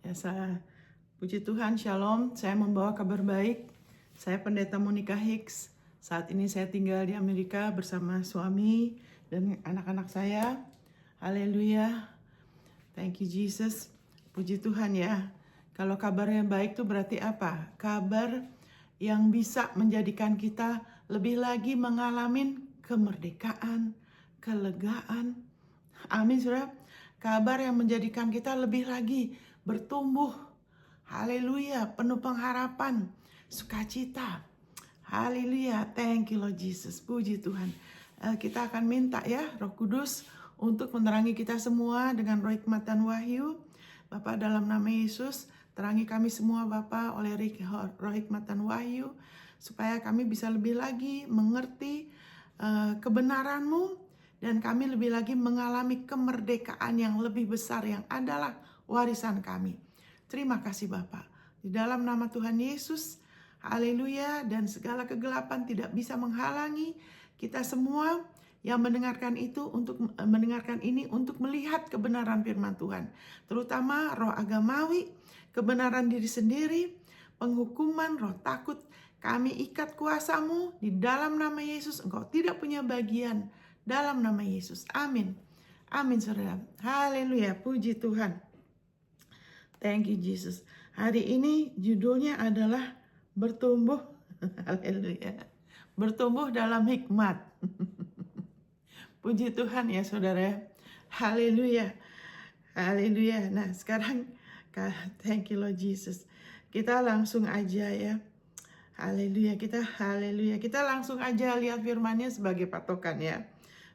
Ya, puji Tuhan, Shalom. Saya membawa kabar baik. Saya Pendeta Monica Hicks. Saat ini saya tinggal di Amerika bersama suami dan anak-anak saya. Haleluya. Thank you Jesus. Puji Tuhan ya. Kalau kabarnya baik itu berarti apa? Kabar yang bisa menjadikan kita lebih lagi mengalami kemerdekaan, kelegaan. Amin, saudara. Kabar yang menjadikan kita lebih lagi bertumbuh. Haleluya, penuh pengharapan, sukacita. Haleluya, thank you Lord Jesus. Puji Tuhan. Kita akan minta ya Roh Kudus untuk menerangi kita semua dengan roh hikmat dan wahyu. Bapak, dalam nama Yesus, terangi kami semua Bapak oleh roh hikmat dan wahyu, supaya kami bisa lebih lagi mengerti kebenaran-Mu, dan kami lebih lagi mengalami kemerdekaan yang lebih besar yang adalah warisan kami. Terima kasih Bapak. Di dalam nama Tuhan Yesus, haleluya, dan segala kegelapan tidak bisa menghalangi kita semua yang mendengarkan ini untuk melihat kebenaran firman Tuhan. Terutama roh agamawi, kebenaran diri sendiri, penghukuman, roh takut. Kami ikat kuasa-Mu di dalam nama Yesus. Engkau tidak punya bagian dalam nama Yesus. Amin. Amin saudara. Haleluya. Puji Tuhan. Thank you Jesus. Hari ini judulnya adalah bertumbuh. Haleluya. Bertumbuh dalam hikmat. Puji Tuhan ya saudara. Haleluya. Haleluya. Nah sekarang, thank you Lord Jesus. Kita langsung aja ya. Haleluya. Kita langsung aja lihat firman-Nya sebagai patokan ya.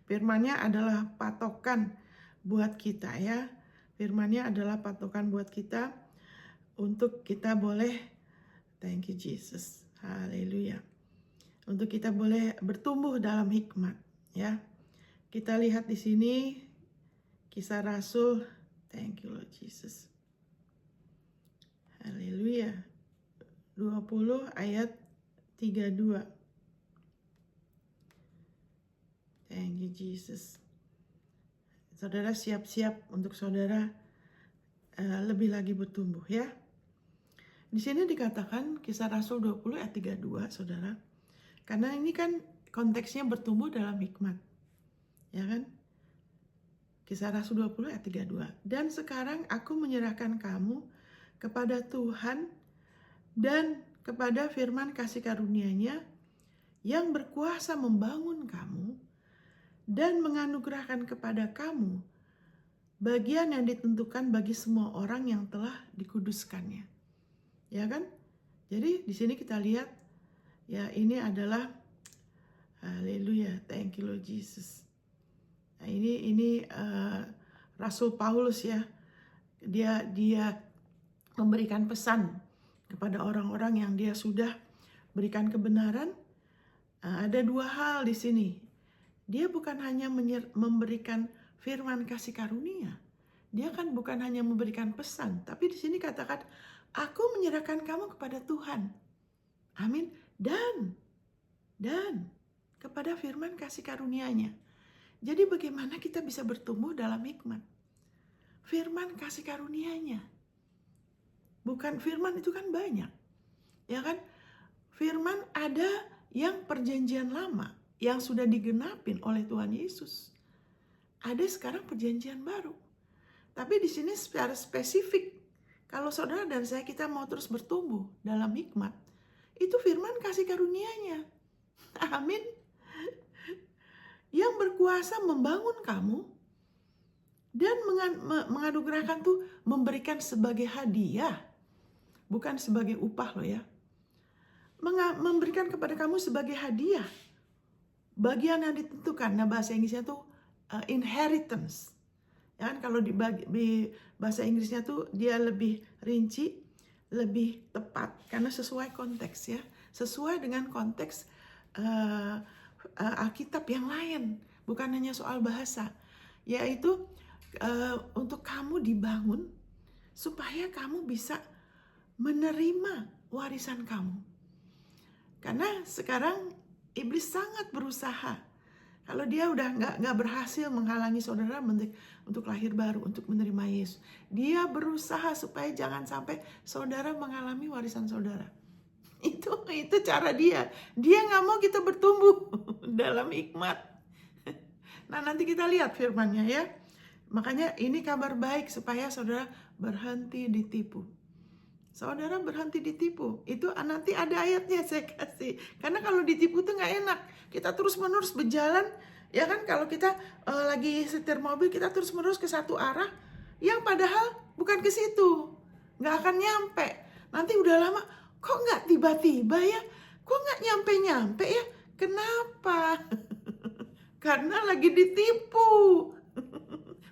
Firman-Nya adalah patokan buat kita ya. Firman-Nya adalah patokan buat kita untuk kita boleh, thank you Jesus, haleluya. Untuk kita boleh bertumbuh dalam hikmat ya. Kita lihat di sini Kisah Rasul, thank you Lord Jesus. Haleluya. 20 ayat 32. Thank you Jesus. Saudara siap-siap untuk saudara lebih lagi bertumbuh ya. Di sini dikatakan Kisah Rasul 20 ayat 32 saudara. Karena ini kan konteksnya bertumbuh dalam hikmat. Ya kan? Kisah Rasul 20 ayat 32. Dan sekarang aku menyerahkan kamu kepada Tuhan dan kepada firman kasih karunia-Nya yang berkuasa membangun kamu dan menganugerahkan kepada kamu bagian yang ditentukan bagi semua orang yang telah dikuduskannya. Ya kan? Jadi di sini kita lihat ya, ini adalah haleluya, thank you Lord Jesus. Nah, ini Rasul Paulus ya. Dia memberikan pesan kepada orang-orang yang dia sudah berikan kebenaran. Ada dua hal di sini. Dia bukan hanya memberikan firman kasih karunia. Dia kan bukan hanya memberikan pesan, tapi di sini katakan, aku menyerahkan kamu kepada Tuhan. Amin. Dan kepada firman kasih karunia-Nya. Jadi bagaimana kita bisa bertumbuh dalam hikmat? Firman kasih karunia-Nya. Bukan firman itu kan banyak. Ya kan? Firman ada yang perjanjian lama yang sudah digenapin oleh Tuhan Yesus. Ada sekarang perjanjian baru. Tapi di sini secara spesifik, kalau saudara dan saya kita mau terus bertumbuh dalam hikmat, itu firman kasih karunia-Nya. Amin. Yang berkuasa membangun kamu dan menganugerahkan tuh, memberikan sebagai hadiah, bukan sebagai upah loh ya. Memberikan kepada kamu sebagai hadiah bagian yang ditentukan. Nah bahasa Inggrisnya tuh inheritance. Ya kan, kalau di bahasa Inggrisnya tuh dia lebih rinci, lebih tepat karena sesuai konteks ya, sesuai dengan konteks Alkitab yang lain, bukan hanya soal bahasa, yaitu untuk kamu dibangun supaya kamu bisa menerima warisan kamu. Karena sekarang iblis sangat berusaha Kalau dia udah nggak berhasil menghalangi saudara untuk lahir baru, untuk menerima Yesus, dia berusaha supaya jangan sampai saudara mengalami warisan saudara. Itu cara dia. Dia nggak mau kita bertumbuh dalam hikmat. Nah, nanti kita lihat firman-Nya ya. Makanya ini kabar baik supaya saudara berhenti ditipu. Saudara berhenti ditipu. Itu nanti ada ayatnya saya kasih. Karena kalau ditipu tuh nggak enak. Kita terus-menerus berjalan. Ya kan, kalau kita lagi setir mobil, kita terus-menerus ke satu arah. Yang padahal bukan ke situ. Nggak akan nyampe. Nanti udah lama, kok nggak tiba-tiba ya? Kok nggak nyampe-nyampe ya? Kenapa? Karena lagi ditipu.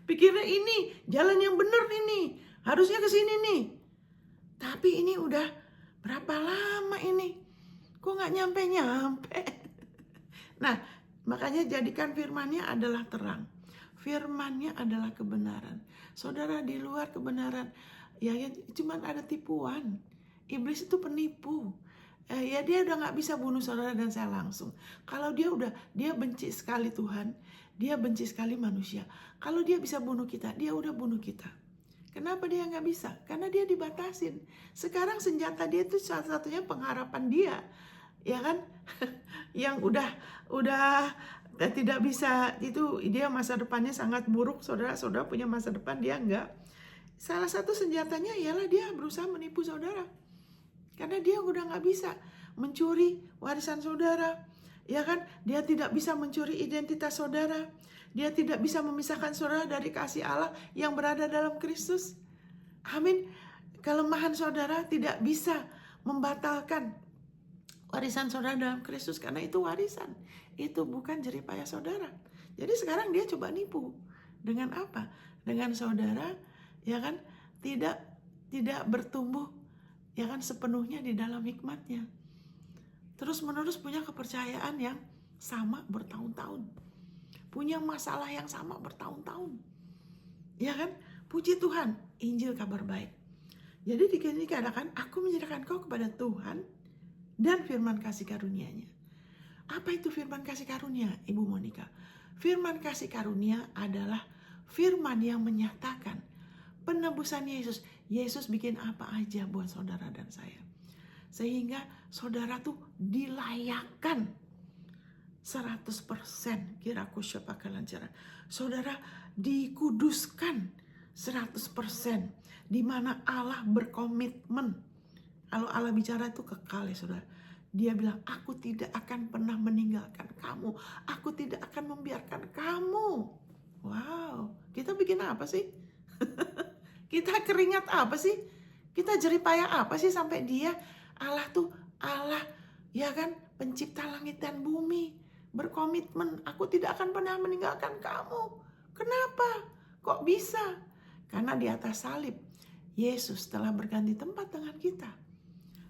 Pikirnya ini jalan yang benar ini. Harusnya ke sini nih. Tapi ini udah berapa lama ini? Kok nggak nyampe-nyampe? Nah, makanya jadikan firman-Nya adalah terang. Firman-Nya adalah kebenaran. Saudara, di luar kebenaran, ya cuman ada tipuan. Iblis itu penipu. Ya dia udah nggak bisa bunuh saudara dan saya langsung. Kalau dia benci sekali Tuhan, dia benci sekali manusia. Kalau dia bisa bunuh kita, dia udah bunuh kita. Kenapa dia nggak bisa? Karena dia dibatasin. Sekarang senjata dia itu satu-satunya pengharapan dia, ya kan? Yang udah tidak bisa, itu dia masa depannya sangat buruk. Saudara punya masa depan, dia enggak. Salah satu senjatanya ialah dia berusaha menipu saudara. Karena dia udah nggak bisa mencuri warisan saudara, ya kan? Dia tidak bisa mencuri identitas saudara. Dia tidak bisa memisahkan saudara dari kasih Allah yang berada dalam Kristus. Amin. Kelemahan saudara tidak bisa membatalkan warisan saudara dalam Kristus, karena itu warisan. Itu bukan jeripaya saudara. Jadi sekarang dia coba nipu. Dengan apa? Dengan saudara, ya kan, tidak bertumbuh, ya kan, sepenuhnya di dalam hikmatnya. Terus menerus punya kepercayaan yang sama bertahun-tahun. Punya masalah yang sama bertahun-tahun. Ya kan? Puji Tuhan, Injil kabar baik. Jadi dikatakan, aku menyerahkan kau kepada Tuhan dan firman kasih karunia-Nya. Apa itu firman kasih karunia, Ibu Monica? Firman kasih karunia adalah firman yang menyatakan penebusan Yesus. Yesus bikin apa aja buat saudara dan saya. Sehingga saudara tuh dilayakkan 100%, kiraku siapa kelancaran. Saudara dikuduskan 100%, di mana Allah berkomitmen. Kalau Allah bicara itu kekal ya saudara. Dia bilang, aku tidak akan pernah meninggalkan kamu. Aku tidak akan membiarkan kamu. Wow, kita bikin apa sih? Kita keringat apa sih? Kita jeripaya apa sih sampai dia, Allah tuh Allah, ya kan, pencipta langit dan bumi, berkomitmen, aku tidak akan pernah meninggalkan kamu. Kenapa? Kok bisa? Karena di atas salib, Yesus telah berganti tempat dengan kita.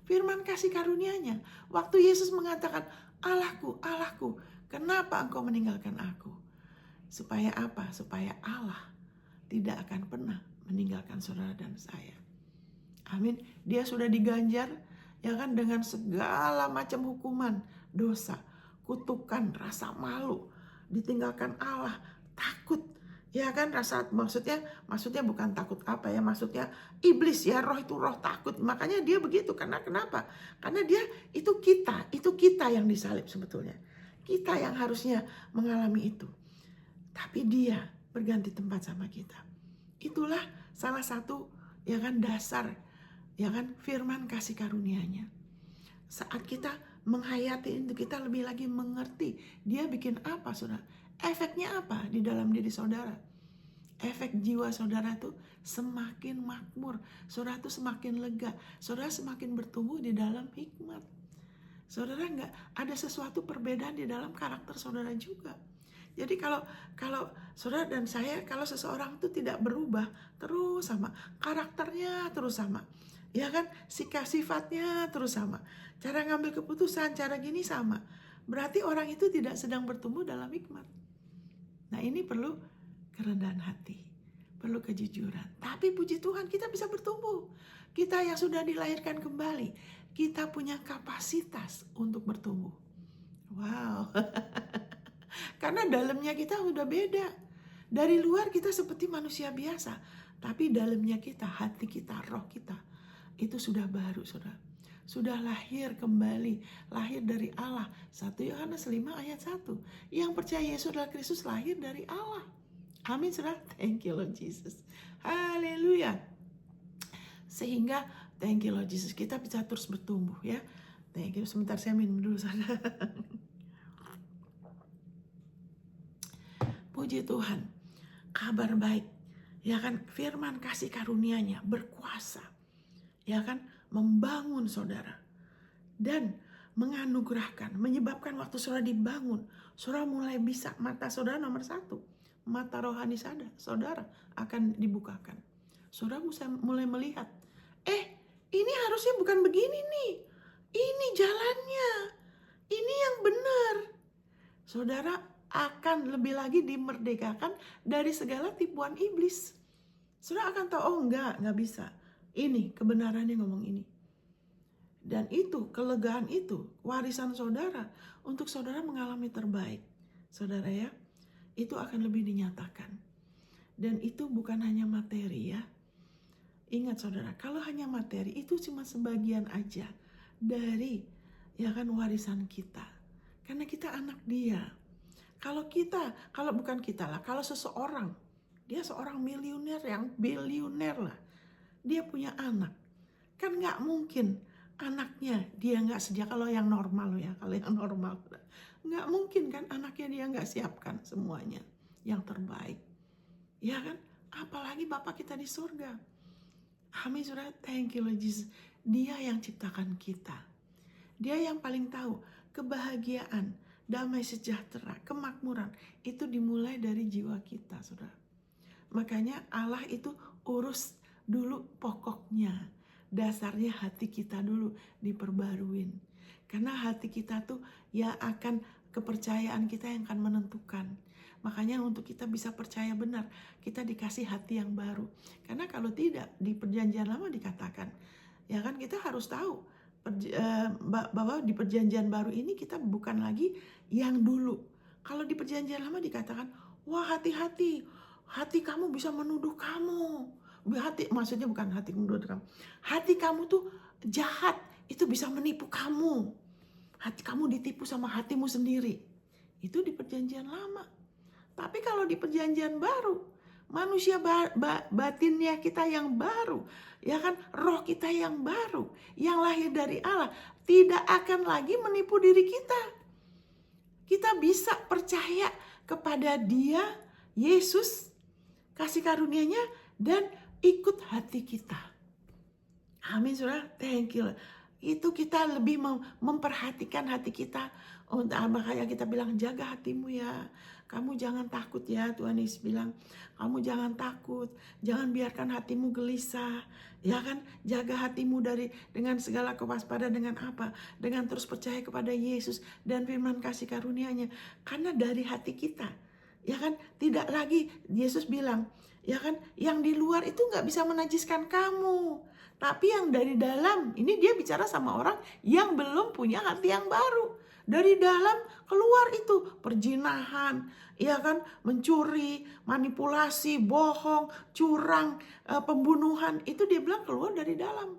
Firman kasih karunia-Nya, waktu Yesus mengatakan, Allahku, Allahku, kenapa engkau meninggalkan aku? Supaya apa? Supaya Allah tidak akan pernah meninggalkan saudara dan saya. Amin. Dia sudah diganjar, ya kan, dengan segala macam hukuman, dosa, kutukan, rasa malu, ditinggalkan Allah, takut, ya kan, maksudnya bukan takut apa ya, maksudnya iblis ya, roh itu roh takut. Makanya dia begitu, karena kenapa? Karena dia itu kita yang disalib sebetulnya. Kita yang harusnya mengalami itu. Tapi dia berganti tempat sama kita. Itulah salah satu, ya kan, dasar, ya kan, firman kasih karunia-Nya. Saat kita menghayati itu, kita lebih lagi mengerti dia bikin apa, saudara. Efeknya apa di dalam diri saudara? Efek jiwa saudara tuh semakin makmur, saudara tuh semakin lega, saudara semakin bertumbuh di dalam hikmat. Saudara nggak ada sesuatu perbedaan di dalam karakter saudara juga. Jadi kalau saudara dan saya, kalau seseorang itu tidak berubah, terus sama, karakternya terus sama, ya kan, sifatnya terus sama, cara ngambil keputusan, cara gini sama, berarti orang itu tidak sedang bertumbuh dalam hikmat. Nah, ini perlu kerendahan hati, perlu kejujuran. Tapi puji Tuhan, kita bisa bertumbuh. Kita yang sudah dilahirkan kembali, kita punya kapasitas untuk bertumbuh. Wow. Karena dalamnya kita udah beda. Dari luar kita seperti manusia biasa, tapi dalamnya kita, hati kita, roh kita, itu sudah baru, saudara. Sudah lahir kembali, lahir dari Allah. 1 Yohanes 5 ayat 1. Yang percaya Yesus adalah Kristus lahir dari Allah. Amin, saudara. Thank you Lord Jesus. Haleluya. Sehingga thank you Lord Jesus, kita bisa terus bertumbuh ya. Thank you. Sebentar saya minum dulu, saudara. Puji Tuhan. Kabar baik. Ya kan, firman kasih karunia-Nya berkuasa. Ya kan, membangun saudara. Dan menganugerahkan, menyebabkan waktu saudara dibangun, saudara mulai bisa, mata saudara nomor 1. Mata rohani saudara akan dibukakan. Saudara bisa mulai melihat, ini harusnya bukan begini nih. Ini jalannya. Ini yang benar. Saudara akan lebih lagi dimerdekakan dari segala tipuan iblis. Saudara akan tahu, enggak bisa. Ini kebenarannya ngomong ini. Dan itu, kelegaan itu, warisan saudara untuk saudara mengalami terbaik. Saudara ya, itu akan lebih dinyatakan. Dan itu bukan hanya materi ya. Ingat saudara, kalau hanya materi itu cuma sebagian aja dari ya kan warisan kita. Karena kita anak Dia. Kalau bukan kita lah, kalau seseorang, dia seorang milioner yang bilioner lah, dia punya anak, kan nggak mungkin anaknya dia nggak sedia. Kalau yang normal ya, nggak mungkin kan anaknya dia nggak siapkan semuanya yang terbaik, ya kan? Apalagi Bapak kita di surga. Amin, saudara. Thank you Lord Jesus. Dia yang ciptakan kita. Dia yang paling tahu kebahagiaan, damai sejahtera, kemakmuran itu dimulai dari jiwa kita, saudara. Makanya Allah itu urus dulu pokoknya. Dasarnya hati kita dulu diperbaruin. Karena hati kita tuh ya akan kepercayaan kita yang akan menentukan. Makanya untuk kita bisa percaya benar, kita dikasih hati yang baru. Karena kalau tidak, di perjanjian lama dikatakan, ya kan kita harus tahu bahwa di perjanjian baru ini kita bukan lagi yang dulu. Kalau di perjanjian lama dikatakan, wah hati-hati, hati kamu bisa menuduh kamu. Maksudnya bukan hati menuduh kamu. Hati kamu tuh jahat, itu bisa menipu kamu. Hati kamu ditipu sama hatimu sendiri. Itu di perjanjian lama. Tapi kalau di perjanjian baru, manusia batinnya kita yang baru, ya kan, roh kita yang baru, yang lahir dari Allah, tidak akan lagi menipu diri kita. Kita bisa percaya kepada Dia, Yesus, kasih karunia-Nya, dan ikut hati kita. Amin, saudara. Thank you. Itu kita lebih memperhatikan hati kita. Makanya kita bilang, jaga hatimu ya. Kamu jangan takut ya, Tuhan Yesus bilang. Kamu jangan takut, jangan biarkan hatimu gelisah. Ya kan, jaga hatimu dengan segala kewaspadaan. Dengan apa? Dengan terus percaya kepada Yesus dan firman kasih karunia-Nya. Karena dari hati kita, ya kan, tidak lagi Yesus bilang, ya kan, yang di luar itu gak bisa menajiskan kamu. Tapi yang dari dalam, ini dia bicara sama orang yang belum punya hati yang baru. Dari dalam keluar itu perzinahan, ya kan, mencuri, manipulasi, bohong, curang, pembunuhan. Itu dia bilang keluar dari dalam.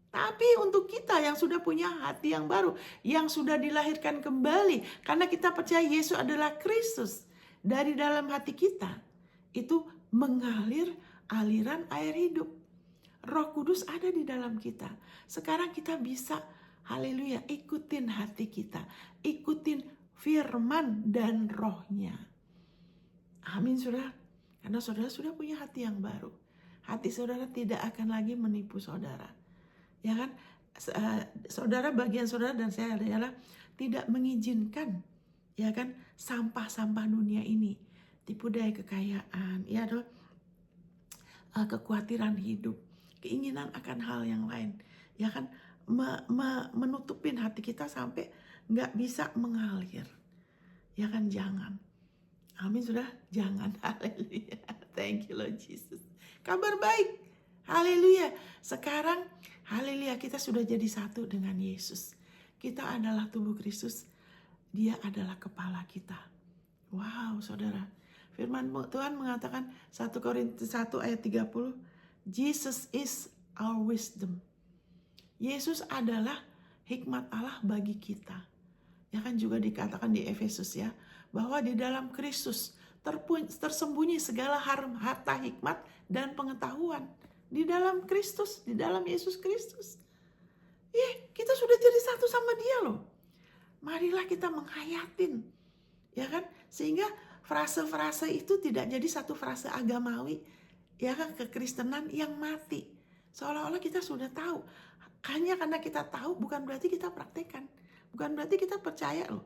Tapi untuk kita yang sudah punya hati yang baru, yang sudah dilahirkan kembali, karena kita percaya Yesus adalah Kristus, dari dalam hati kita itu mengalir aliran air hidup. Roh Kudus ada di dalam kita. Sekarang kita bisa, haleluya, ikutin hati kita, ikutin firman dan rohnya. Amin, saudara. Karena saudara sudah punya hati yang baru. Hati saudara tidak akan lagi menipu saudara. Ya kan, saudara, bagian saudara dan saya adalah tidak mengizinkan, ya kan, sampah-sampah dunia ini, tipu daya kekayaan, ya dong, kekhawatiran hidup, keinginan akan hal yang lain, ya kan, menutupin hati kita sampai nggak bisa mengalir, ya kan, jangan. Amin, sudah, jangan. Haleluya. Thank you Lord Jesus. Kabar baik, haleluya. Sekarang, haleluya, kita sudah jadi satu dengan Yesus. Kita adalah tubuh Kristus. Dia adalah kepala kita. Wow, saudara. Firman Tuhan mengatakan 1 Korintus 1 ayat 30, Jesus is our wisdom. Yesus adalah hikmat Allah bagi kita. Ya kan juga dikatakan di Efesus ya, bahwa di dalam Kristus tersembunyi segala harta hikmat dan pengetahuan. Di dalam Kristus, di dalam Yesus Kristus. Kita sudah jadi satu sama dia loh. Marilah kita menghayatin, ya kan? Sehingga frase-frase itu tidak jadi satu frase agamawi, ya kan, kekristenan yang mati. Seolah-olah kita sudah tahu. Hanya karena kita tahu bukan berarti kita praktekkan. Bukan berarti kita percaya loh.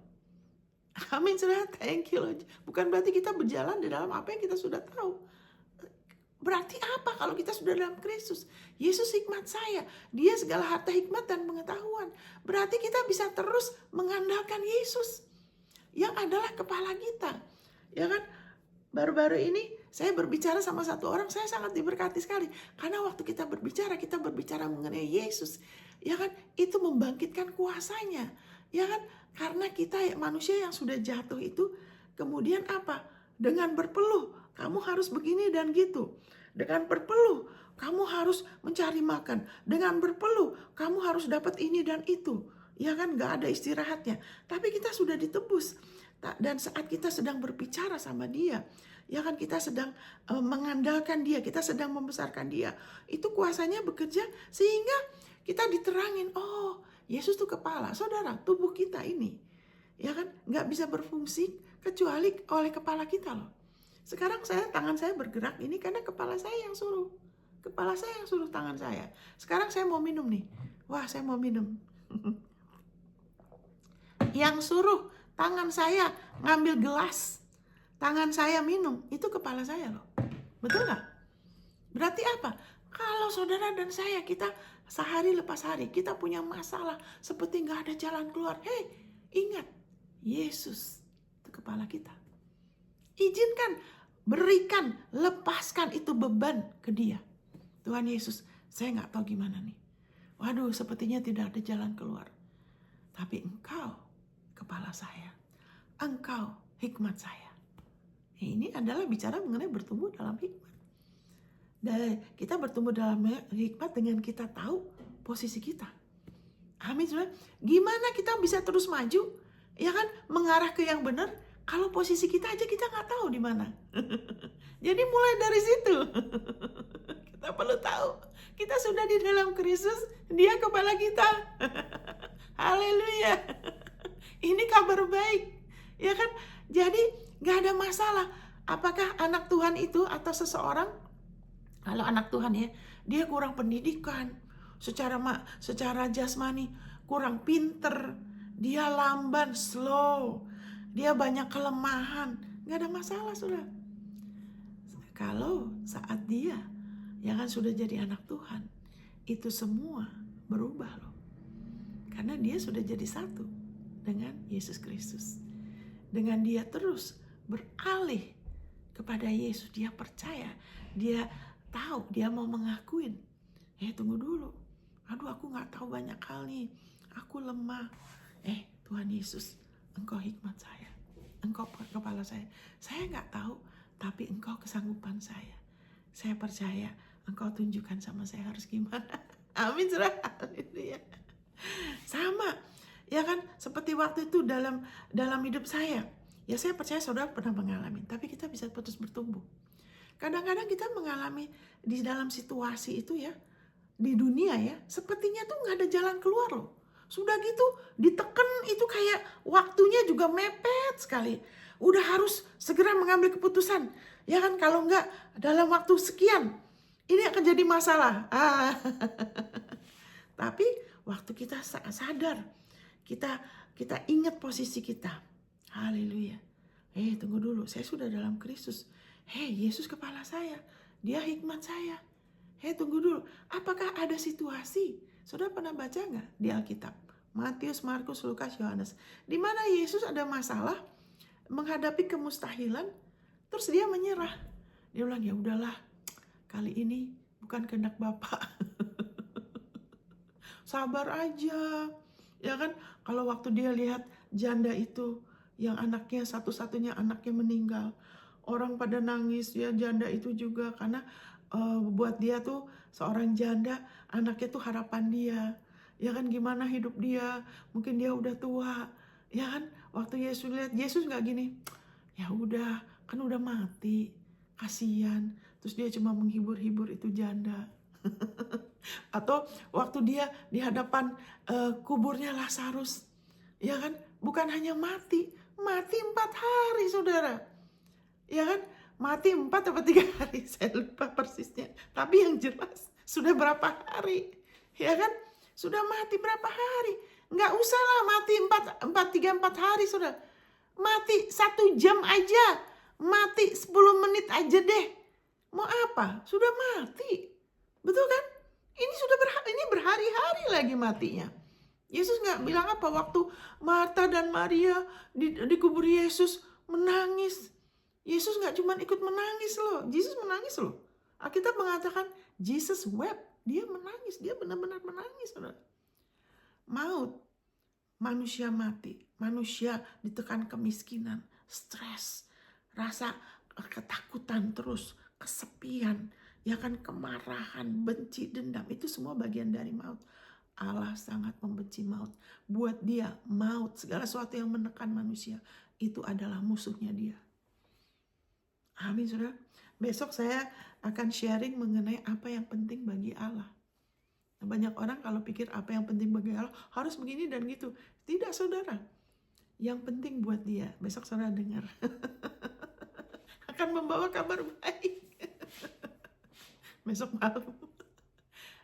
Amin, saudara. Thank you loh. Bukan berarti kita berjalan di dalam apa yang kita sudah tahu. Berarti apa kalau kita sudah dalam Kristus? Yesus hikmat saya. Dia segala harta hikmat dan pengetahuan. Berarti kita bisa terus mengandalkan Yesus yang adalah kepala kita. Ya kan? Baru-baru ini saya berbicara sama satu orang, saya sangat diberkati sekali. Karena waktu kita berbicara mengenai Yesus. Ya kan? Itu membangkitkan kuasanya. Ya kan? Karena kita manusia yang sudah jatuh itu, kemudian apa? Dengan berpeluh, kamu harus begini dan gitu. Dengan berpeluh, kamu harus mencari makan. Dengan berpeluh, kamu harus dapat ini dan itu. Ya kan, gak ada istirahatnya. Tapi kita sudah ditebus. Dan saat kita sedang berbicara sama dia, ya kan, kita sedang mengandalkan dia, kita sedang membesarkan dia. Itu kuasanya bekerja sehingga kita diterangin, oh Yesus itu kepala. Saudara, tubuh kita ini, ya kan, gak bisa berfungsi kecuali oleh kepala kita loh. Sekarang tangan saya bergerak ini karena kepala saya yang suruh. Kepala saya yang suruh tangan saya. Sekarang saya mau minum nih. Wah, saya mau minum. Yang suruh tangan saya ngambil gelas, tangan saya minum, itu kepala saya loh. Betul gak? Berarti apa? Kalau saudara dan saya, kita sehari lepas hari, kita punya masalah seperti gak ada jalan keluar. Hei, ingat, Yesus itu kepala kita. Izinkan, berikan, lepaskan itu beban ke dia. Tuhan Yesus, saya gak tahu gimana nih. Waduh, sepertinya tidak ada jalan keluar. Tapi Engkau kepala saya. Engkau hikmat saya. Ini adalah bicara mengenai bertumbuh dalam hikmat. Dan kita bertumbuh dalam hikmat dengan kita tahu posisi kita. Amin, saudara. Gimana kita bisa terus maju? Ya kan, mengarah ke yang benar. Kalau posisi kita aja kita nggak tahu di mana. Jadi mulai dari situ. Kita perlu tahu. Kita sudah di dalam Kristus. Dia kepala kita. Haleluya. Ini kabar baik. Ya kan? Jadi nggak ada masalah. Apakah anak Tuhan itu atau seseorang, kalau anak Tuhan ya, dia kurang pendidikan. Secara jasmani kurang pinter. Dia lamban, slow. Dia banyak kelemahan. Gak ada masalah, saudara. Kalau saat dia, ya kan, sudah jadi anak Tuhan, itu semua berubah loh. Karena dia sudah jadi satu dengan Yesus Kristus. Dengan dia terus beralih kepada Yesus. Dia percaya, dia tahu, dia mau mengakuin. Tunggu dulu. Aduh, aku gak tahu banyak hal nih. Aku lemah. Tuhan Yesus, Engkau hikmat saya. Engkau kepala saya. Saya gak tahu, tapi Engkau kesanggupan saya. Saya percaya Engkau tunjukkan sama saya harus gimana. Amin, saudara. Haleluya. Sama, ya kan, seperti waktu itu dalam hidup saya. Ya, saya percaya saudara pernah mengalami, tapi kita bisa terus bertumbuh. Kadang-kadang kita mengalami di dalam situasi itu ya, di dunia ya, sepertinya tuh gak ada jalan keluar loh. Sudah gitu, diteken itu kayak waktunya juga mepet sekali. Udah harus segera mengambil keputusan. Ya kan, kalau enggak dalam waktu sekian, ini akan jadi masalah. Tapi waktu kita sadar, kita ingat posisi kita. Haleluya. Tunggu dulu, saya sudah dalam Kristus. Yesus kepala saya. Dia hikmat saya. Tunggu dulu, apakah ada situasi? Saudara pernah baca nggak di Alkitab? Matius, Markus, Lukas, Yohanes. Di mana Yesus ada masalah, menghadapi kemustahilan, terus dia menyerah. Dia bilang, ya udahlah, kali ini bukan kehendak Bapa. Sabar aja. Ya kan, kalau waktu dia lihat janda itu, yang anaknya satu-satunya anaknya meninggal. Orang pada nangis ya, janda itu juga, karena buat dia tuh seorang janda, anaknya tuh harapan dia. Ya kan, gimana hidup dia, mungkin dia udah tua. Ya kan, waktu Yesus lihat, Yesus nggak gini, ya udah, kan udah mati, kasihan. Terus dia cuma menghibur-hibur itu janda. Atau waktu dia di hadapan kuburnya Lazarus, ya kan, bukan hanya mati 4 hari saudara, ya kan, mati 4 atau 3 hari, saya lupa persisnya, tapi yang jelas sudah berapa hari, ya kan, sudah mati berapa hari. Nggak usah lah mati 4 hari, saudara, mati 1 jam aja, mati 10 menit aja deh, mau apa, sudah mati, betul kan? Ini berhari-hari lagi matinya. Yesus nggak bilang apa waktu Marta dan Maria di kubur Yesus menangis. Yesus nggak cuma ikut menangis loh, Yesus menangis loh. Alkitab mengatakan Jesus wept, dia menangis, dia benar-benar menangis. Saudara. Maut, manusia mati, manusia ditekan kemiskinan, stres, rasa ketakutan terus, kesepian, ya kan, kemarahan, benci, dendam, itu semua bagian dari maut. Allah sangat membenci maut. Buat dia, maut, segala sesuatu yang menekan manusia, itu adalah musuhnya dia. Amin, saudara. Besok saya akan sharing mengenai apa yang penting bagi Allah. Banyak orang kalau pikir apa yang penting bagi Allah harus begini dan gitu. Tidak, saudara. Yang penting buat dia, besok saudara dengar, akan membawa kabar baik. Besok malam.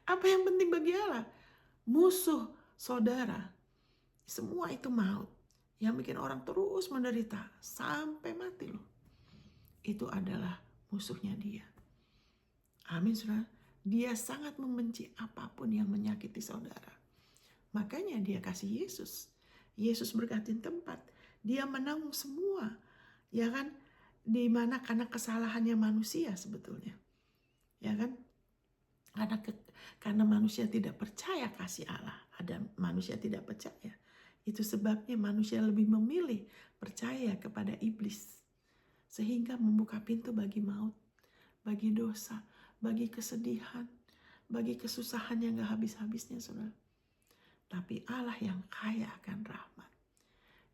Apa yang penting bagi Allah? Musuh saudara, semua itu maut, yang bikin orang terus menderita sampai mati loh. Itu adalah musuhnya dia. Amin, saudara. Dia sangat membenci apapun yang menyakiti saudara. Makanya dia kasih Yesus. Yesus berganti tempat. Dia menanggung semua. Ya kan? Dimana karena kesalahannya manusia sebetulnya. Ya kan? Karena manusia tidak percaya kasih Allah. Ada manusia tidak percaya. Itu sebabnya manusia lebih memilih percaya kepada iblis. Sehingga membuka pintu bagi maut, bagi dosa, bagi kesedihan, bagi kesusahan yang gak habis-habisnya, saudara. Tapi Allah yang kaya akan rahmat,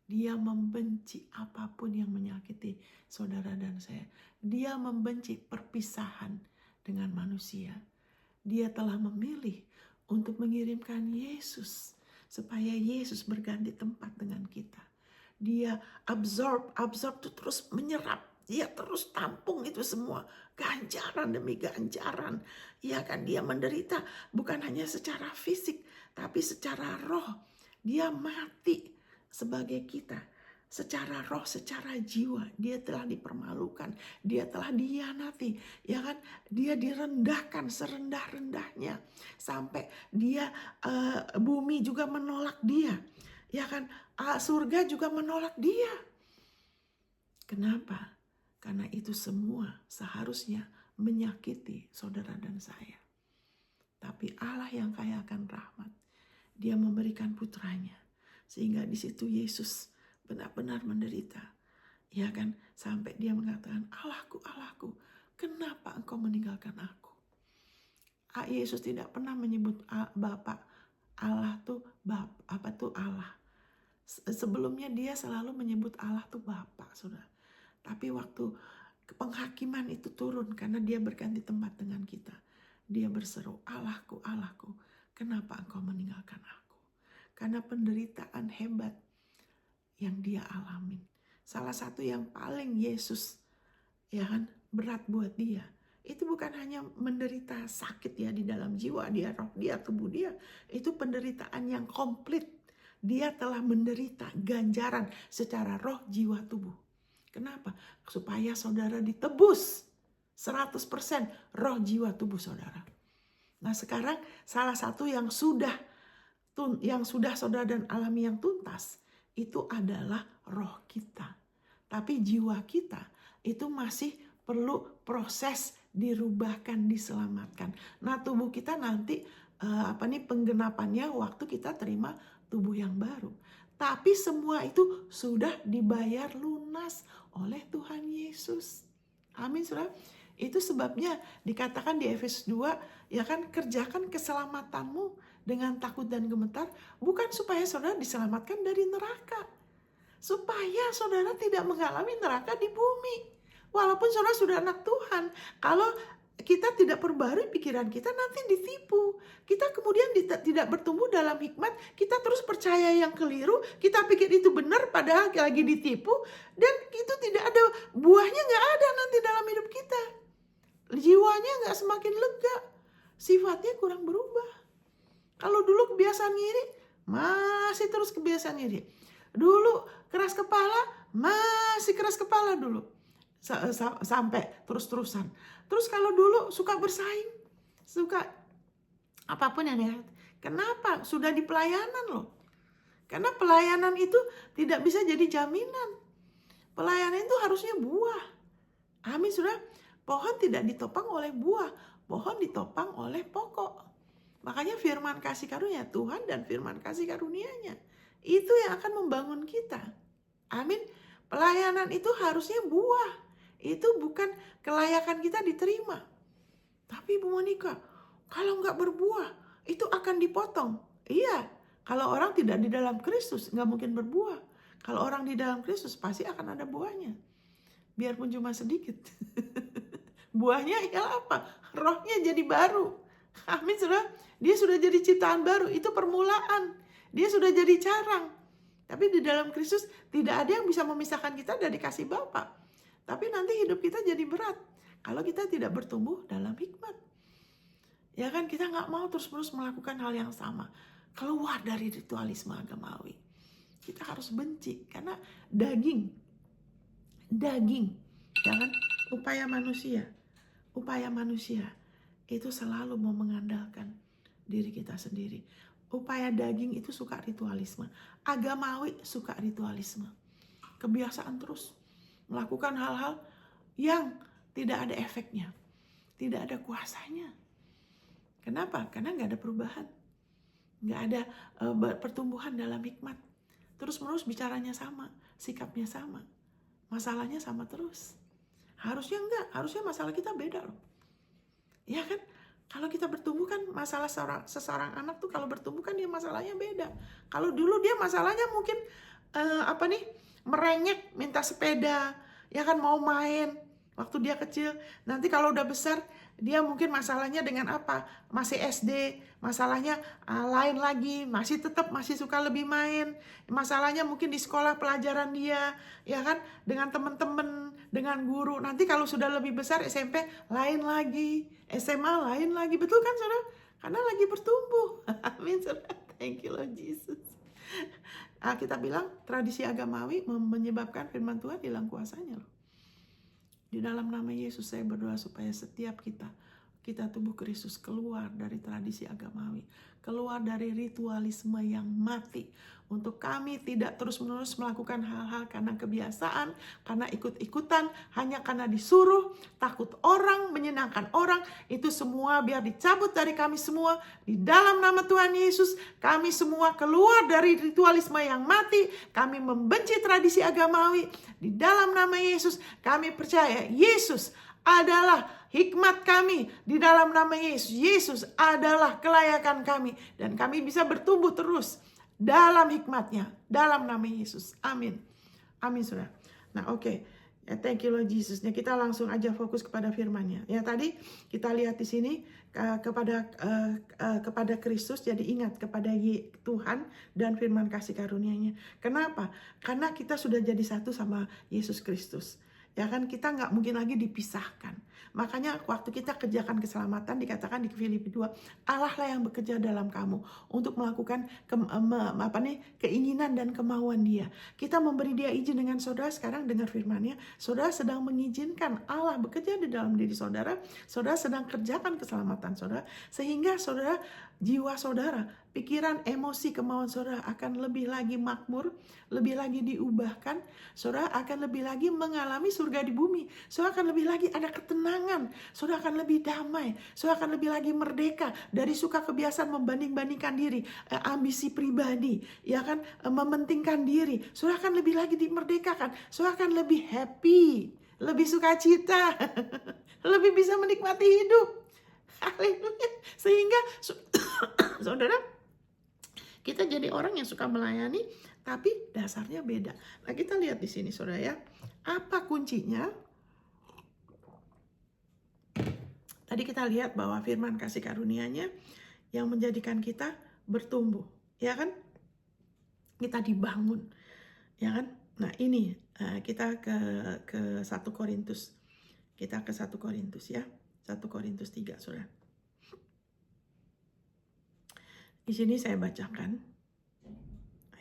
dia membenci apapun yang menyakiti saudara dan saya. Dia membenci perpisahan dengan manusia. Dia telah memilih untuk mengirimkan Yesus supaya Yesus berganti tempat dengan kita. Dia absorb itu terus menyerap. Dia terus tampung itu semua, ganjaran demi ganjaran. Ya kan, dia menderita bukan hanya secara fisik, tapi secara roh. Dia mati sebagai kita. Secara roh, secara jiwa, dia telah dipermalukan, dia telah dihianati, ya kan? Dia direndahkan serendah-rendahnya sampai dia bumi juga menolak dia, ya kan? Surga juga menolak dia. Kenapa? Karena itu semua seharusnya menyakiti saudara dan saya. Tapi Allah yang kaya akan rahmat, dia memberikan putranya, sehingga di situ Yesus benar-benar menderita, ya kan, sampai dia mengatakan, Allahku, Allahku, kenapa engkau meninggalkan aku? Yesus tidak pernah menyebut Bapa. Allah tuh Allah. Sebelumnya dia selalu menyebut Allah tuh Bapa, saudara. Tapi waktu penghakiman itu turun karena dia berganti tempat dengan kita, dia berseru, Allahku, Allahku, kenapa engkau meninggalkan aku? Karena penderitaan hebat yang dia alamin. Salah satu yang paling Yesus, ya kan, berat buat dia, itu bukan hanya menderita sakit ya di dalam jiwa dia, roh dia, tubuh dia. Itu penderitaan yang komplit. Dia telah menderita ganjaran secara roh, jiwa, tubuh. Kenapa? Supaya saudara ditebus 100% roh, jiwa, tubuh saudara. Nah sekarang salah satu yang sudah saudara dan alami yang tuntas, itu adalah roh kita. Tapi jiwa kita itu masih perlu proses dirubahkan, diselamatkan. Nah tubuh kita nanti penggenapannya waktu kita terima tubuh yang baru. Tapi semua itu sudah dibayar lunas oleh Tuhan Yesus. Amin, saudara. Itu sebabnya dikatakan di Efesus 2, ya kan, kerjakan keselamatanmu dengan takut dan gemetar, bukan supaya saudara diselamatkan dari neraka, supaya saudara tidak mengalami neraka di bumi. Walaupun saudara sudah anak Tuhan, kalau kita tidak perbarui pikiran kita, nanti ditipu. Kita kemudian tidak bertumbuh dalam hikmat, kita terus percaya yang keliru, kita pikir itu benar padahal lagi ditipu, dan itu tidak ada, buahnya nggak ada nanti dalam hidup kita. Jiwanya nggak semakin lega, sifatnya kurang berubah. Kalau dulu kebiasaan ngiri, masih terus kebiasaan ngiri. Dulu keras kepala, masih keras kepala dulu. Sampai terus-terusan. Terus kalau dulu suka bersaing, suka apapun yang negatif. Kenapa? Sudah di pelayanan loh. Karena pelayanan itu tidak bisa jadi jaminan. Pelayanan itu harusnya buah. Amin, saudara. Pohon tidak ditopang oleh buah, pohon ditopang oleh pokok. Makanya firman kasih karunia Tuhan dan firman kasih karunia-Nya itu yang akan membangun kita. Amin. Pelayanan itu harusnya buah. Itu bukan kelayakan kita diterima. Tapi Bu Monica, kalau nggak berbuah, itu akan dipotong. Iya, kalau orang tidak di dalam Kristus, nggak mungkin berbuah. Kalau orang di dalam Kristus, pasti akan ada buahnya. Biarpun cuma sedikit. Buahnya ialah apa? Rohnya jadi baru. Amin, saudara. Dia sudah jadi ciptaan baru. Itu permulaan. Dia sudah jadi carang. Tapi di dalam Kristus tidak ada yang bisa memisahkan kita dari kasih Bapa. Tapi nanti hidup kita jadi berat kalau kita tidak bertumbuh dalam hikmat. Ya kan, kita nggak mau terus-menerus melakukan hal yang sama. Keluar dari ritualisme agamawi. Kita harus benci karena daging, ya kan, upaya manusia itu selalu mau mengandalkan diri kita sendiri. Upaya daging itu suka ritualisme. Agamawi suka ritualisme. Kebiasaan terus melakukan hal-hal yang tidak ada efeknya, tidak ada kuasanya. Kenapa? Karena nggak ada perubahan, nggak ada pertumbuhan dalam hikmat. Terus-menerus bicaranya sama, sikapnya sama, masalahnya sama terus. Harusnya enggak, harusnya masalah kita beda loh. Ya kan? Kalau kita bertumbuh kan masalah seseorang anak tuh kalau bertumbuh kan dia masalahnya beda. Kalau dulu dia masalahnya mungkin merengek, minta sepeda, ya kan, mau main waktu dia kecil. Nanti kalau udah besar, dia mungkin masalahnya dengan apa? Masih SD, masalahnya lain lagi, masih suka lebih main. Masalahnya mungkin di sekolah pelajaran dia, ya kan, dengan teman-teman, dengan guru. Nanti kalau sudah lebih besar SMP lain lagi, SMA lain lagi. Betul kan, saudara? Karena lagi bertumbuh. Amin, saudara. Thank you Lord Jesus. Kita bilang tradisi agamawi menyebabkan firman Tuhan hilang kuasanya loh. Di dalam nama Yesus saya berdoa supaya setiap kita tubuh Kristus keluar dari tradisi agamawi, keluar dari ritualisme yang mati. Untuk kami tidak terus-menerus melakukan hal-hal karena kebiasaan, karena ikut-ikutan, hanya karena disuruh, takut orang, menyenangkan orang. Itu semua biar dicabut dari kami semua. Di dalam nama Tuhan Yesus, kami semua keluar dari ritualisme yang mati. Kami membenci tradisi agamawi. Di dalam nama Yesus, kami percaya Yesus adalah hikmat kami. Di dalam nama Yesus, Yesus adalah kelayakan kami. Dan kami bisa bertumbuh terus dalam hikmatnya, dalam nama Yesus. Amin. Amin, saudara. Nah, oke. Ya, thank you Lord Jesus. Ya, kita langsung aja fokus kepada firman-Nya. Ya, tadi kita lihat di sini kepada Kristus. Jadi ingat kepada Tuhan dan firman kasih karunia-Nya. Kenapa? Karena kita sudah jadi satu sama Yesus Kristus. Ya kan, kita nggak mungkin lagi dipisahkan. Makanya waktu kita kerjakan keselamatan dikatakan di Filipi 2, Allah lah yang bekerja dalam kamu untuk melakukan keinginan dan kemauan Dia. Kita memberi Dia izin dengan saudara. Sekarang dengar firman-Nya, saudara sedang mengizinkan Allah bekerja di dalam diri saudara. Saudara sedang kerjakan keselamatan saudara, sehingga saudara, jiwa saudara, pikiran, emosi, kemauan saudara akan lebih lagi makmur, lebih lagi diubahkan. Saudara akan lebih lagi mengalami surga di bumi. Saudara akan lebih lagi ada ketenangan ketenangan, saudara akan lebih damai, saudara akan lebih lagi merdeka dari suka kebiasaan membanding-bandingkan diri, ambisi pribadi, ya kan, mementingkan diri. Saudara akan lebih lagi dimerdekakan, saudara akan lebih happy, lebih sukacita, lebih bisa menikmati hidup. Haleluya. Sehingga saudara, kita jadi orang yang suka melayani, tapi dasarnya beda. Nah, kita lihat di sini saudara ya. Apa kuncinya? Tadi kita lihat bahwa firman kasih karunia-Nya yang menjadikan kita bertumbuh, ya kan? Kita dibangun, ya kan? Nah, ini kita ke 1 Korintus. Kita ke 1 Korintus ya. 1 Korintus 3, Saudara. Di sini saya bacakan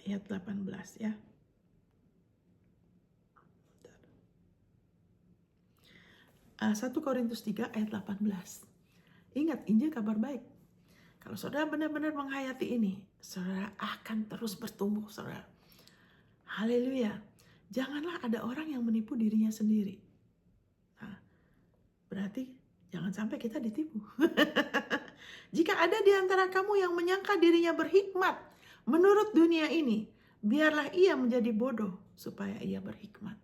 ayat 18 ya. 1 Korintus 3 ayat 18. Ingat, Injil kabar baik. Kalau saudara benar-benar menghayati ini, saudara akan terus bertumbuh, saudara. Haleluya. Janganlah ada orang yang menipu dirinya sendiri. Nah, berarti jangan sampai kita ditipu. Jika ada di antara kamu yang menyangka dirinya berhikmat menurut dunia ini, biarlah ia menjadi bodoh supaya ia berhikmat.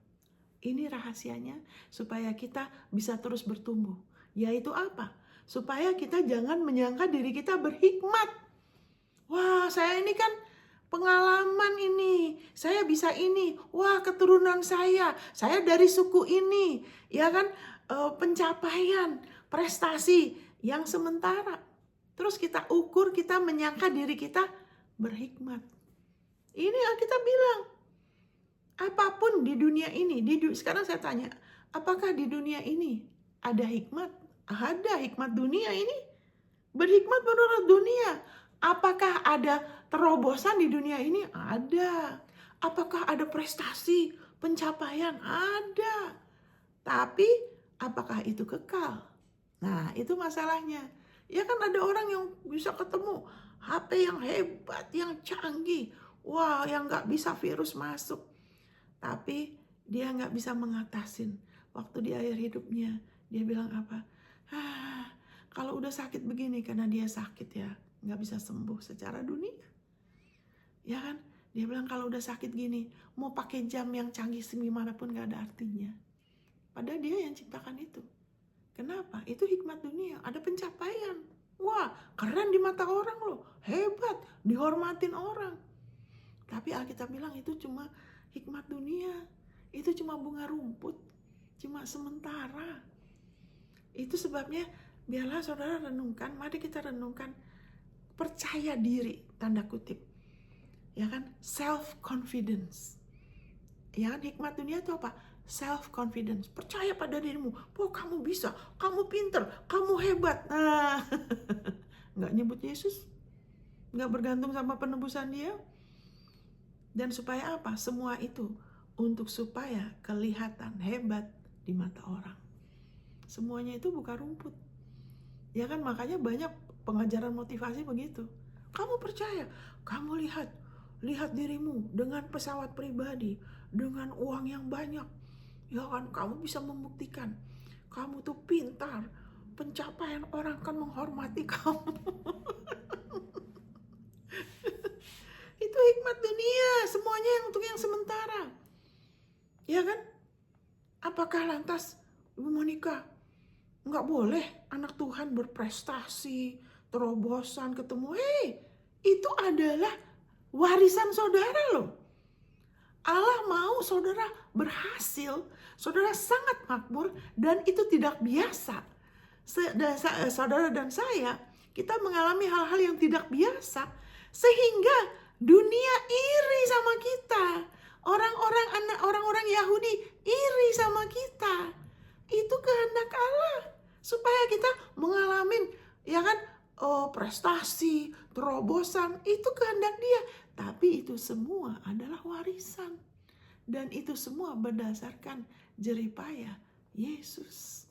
Ini rahasianya supaya kita bisa terus bertumbuh. Yaitu apa? Supaya kita jangan menyangka diri kita berhikmat. Wah, saya ini kan pengalaman ini. Saya bisa ini. Wah, keturunan saya dari suku ini. Ya kan? Pencapaian, prestasi yang sementara. Terus kita ukur, kita menyangka diri kita berhikmat. Ini Alkitab bilang. Apapun di dunia ini, sekarang saya tanya, apakah di dunia ini ada hikmat? Ada hikmat dunia ini? Berhikmat menurut dunia. Apakah ada terobosan di dunia ini? Ada. Apakah ada prestasi, pencapaian? Ada. Tapi apakah itu kekal? Nah, itu masalahnya. Ya kan ada orang yang bisa ketemu HP yang hebat, yang canggih. Wah, yang gak bisa virus masuk. Tapi dia nggak bisa mengatasin. Waktu di akhir hidupnya, dia bilang apa? Kalau udah sakit begini, karena dia sakit ya, nggak bisa sembuh secara dunia. Ya kan? Dia bilang kalau udah sakit gini, mau pakai jam yang canggih segimanapun nggak ada artinya. Padahal dia yang ciptakan itu. Kenapa? Itu hikmat dunia, ada pencapaian. Wah, keren di mata orang loh, hebat, dihormatin orang. Tapi Alkitab bilang itu cuma hikmat dunia, itu cuma bunga rumput, cuma sementara. Itu sebabnya biarlah saudara renungkan, mari kita renungkan percaya diri, tanda kutip. Ya kan, self confidence. Ya kan, hikmat dunia itu apa? Self confidence, percaya pada dirimu. Oh, kamu bisa, kamu pinter, kamu hebat. Nah, nggak nyebut Yesus, nggak bergantung sama penebusan dia. Dan supaya apa? Semua itu untuk supaya kelihatan hebat di mata orang. Semuanya itu bukan rumput. Ya kan, makanya banyak pengajaran motivasi begitu. Kamu percaya, kamu lihat dirimu dengan pesawat pribadi, dengan uang yang banyak. Ya kan, kamu bisa membuktikan kamu tuh pintar, pencapaian orang akan menghormati kamu. Itu hikmat dunia, semuanya yang untuk yang sementara. Ya kan? Apakah lantas Ibu Monica nggak boleh anak Tuhan berprestasi, terobosan, ketemu? Itu adalah warisan saudara loh. Allah mau saudara berhasil, saudara sangat makmur, dan itu tidak biasa. Saudara dan saya, kita mengalami hal-hal yang tidak biasa, sehingga dunia iri sama kita. Orang-orang Yahudi iri sama kita. Itu kehendak Allah supaya kita mengalami, ya kan, prestasi, terobosan, itu kehendak Dia. Tapi itu semua adalah warisan. Dan itu semua berdasarkan jeripaya Yesus.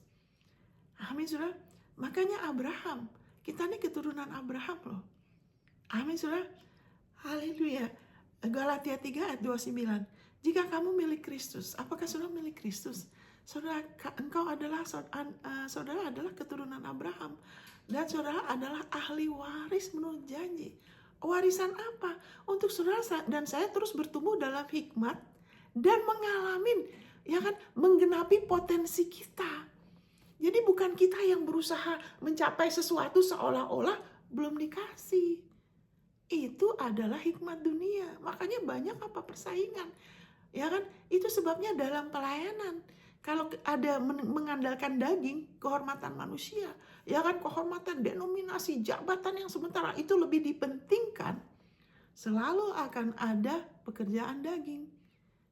Amin, saudara. Makanya Abraham, kita ini keturunan Abraham loh. Amin, saudara. Haleluya. Galatia 3 ayat 29. Jika kamu milik Kristus, apakah saudara milik Kristus? Saudara adalah keturunan Abraham. Dan saudara adalah ahli waris menurut janji. Warisan apa? Untuk saudara dan saya terus bertumbuh dalam hikmat dan mengalami, ya kan, menggenapi potensi kita. Jadi bukan kita yang berusaha mencapai sesuatu seolah-olah belum dikasih. Itu adalah hikmat dunia. Makanya banyak persaingan. Ya kan? Itu sebabnya dalam pelayanan, kalau ada mengandalkan daging, kehormatan manusia, ya kan, kehormatan denominasi, jabatan yang sementara itu lebih dipentingkan, selalu akan ada pekerjaan daging.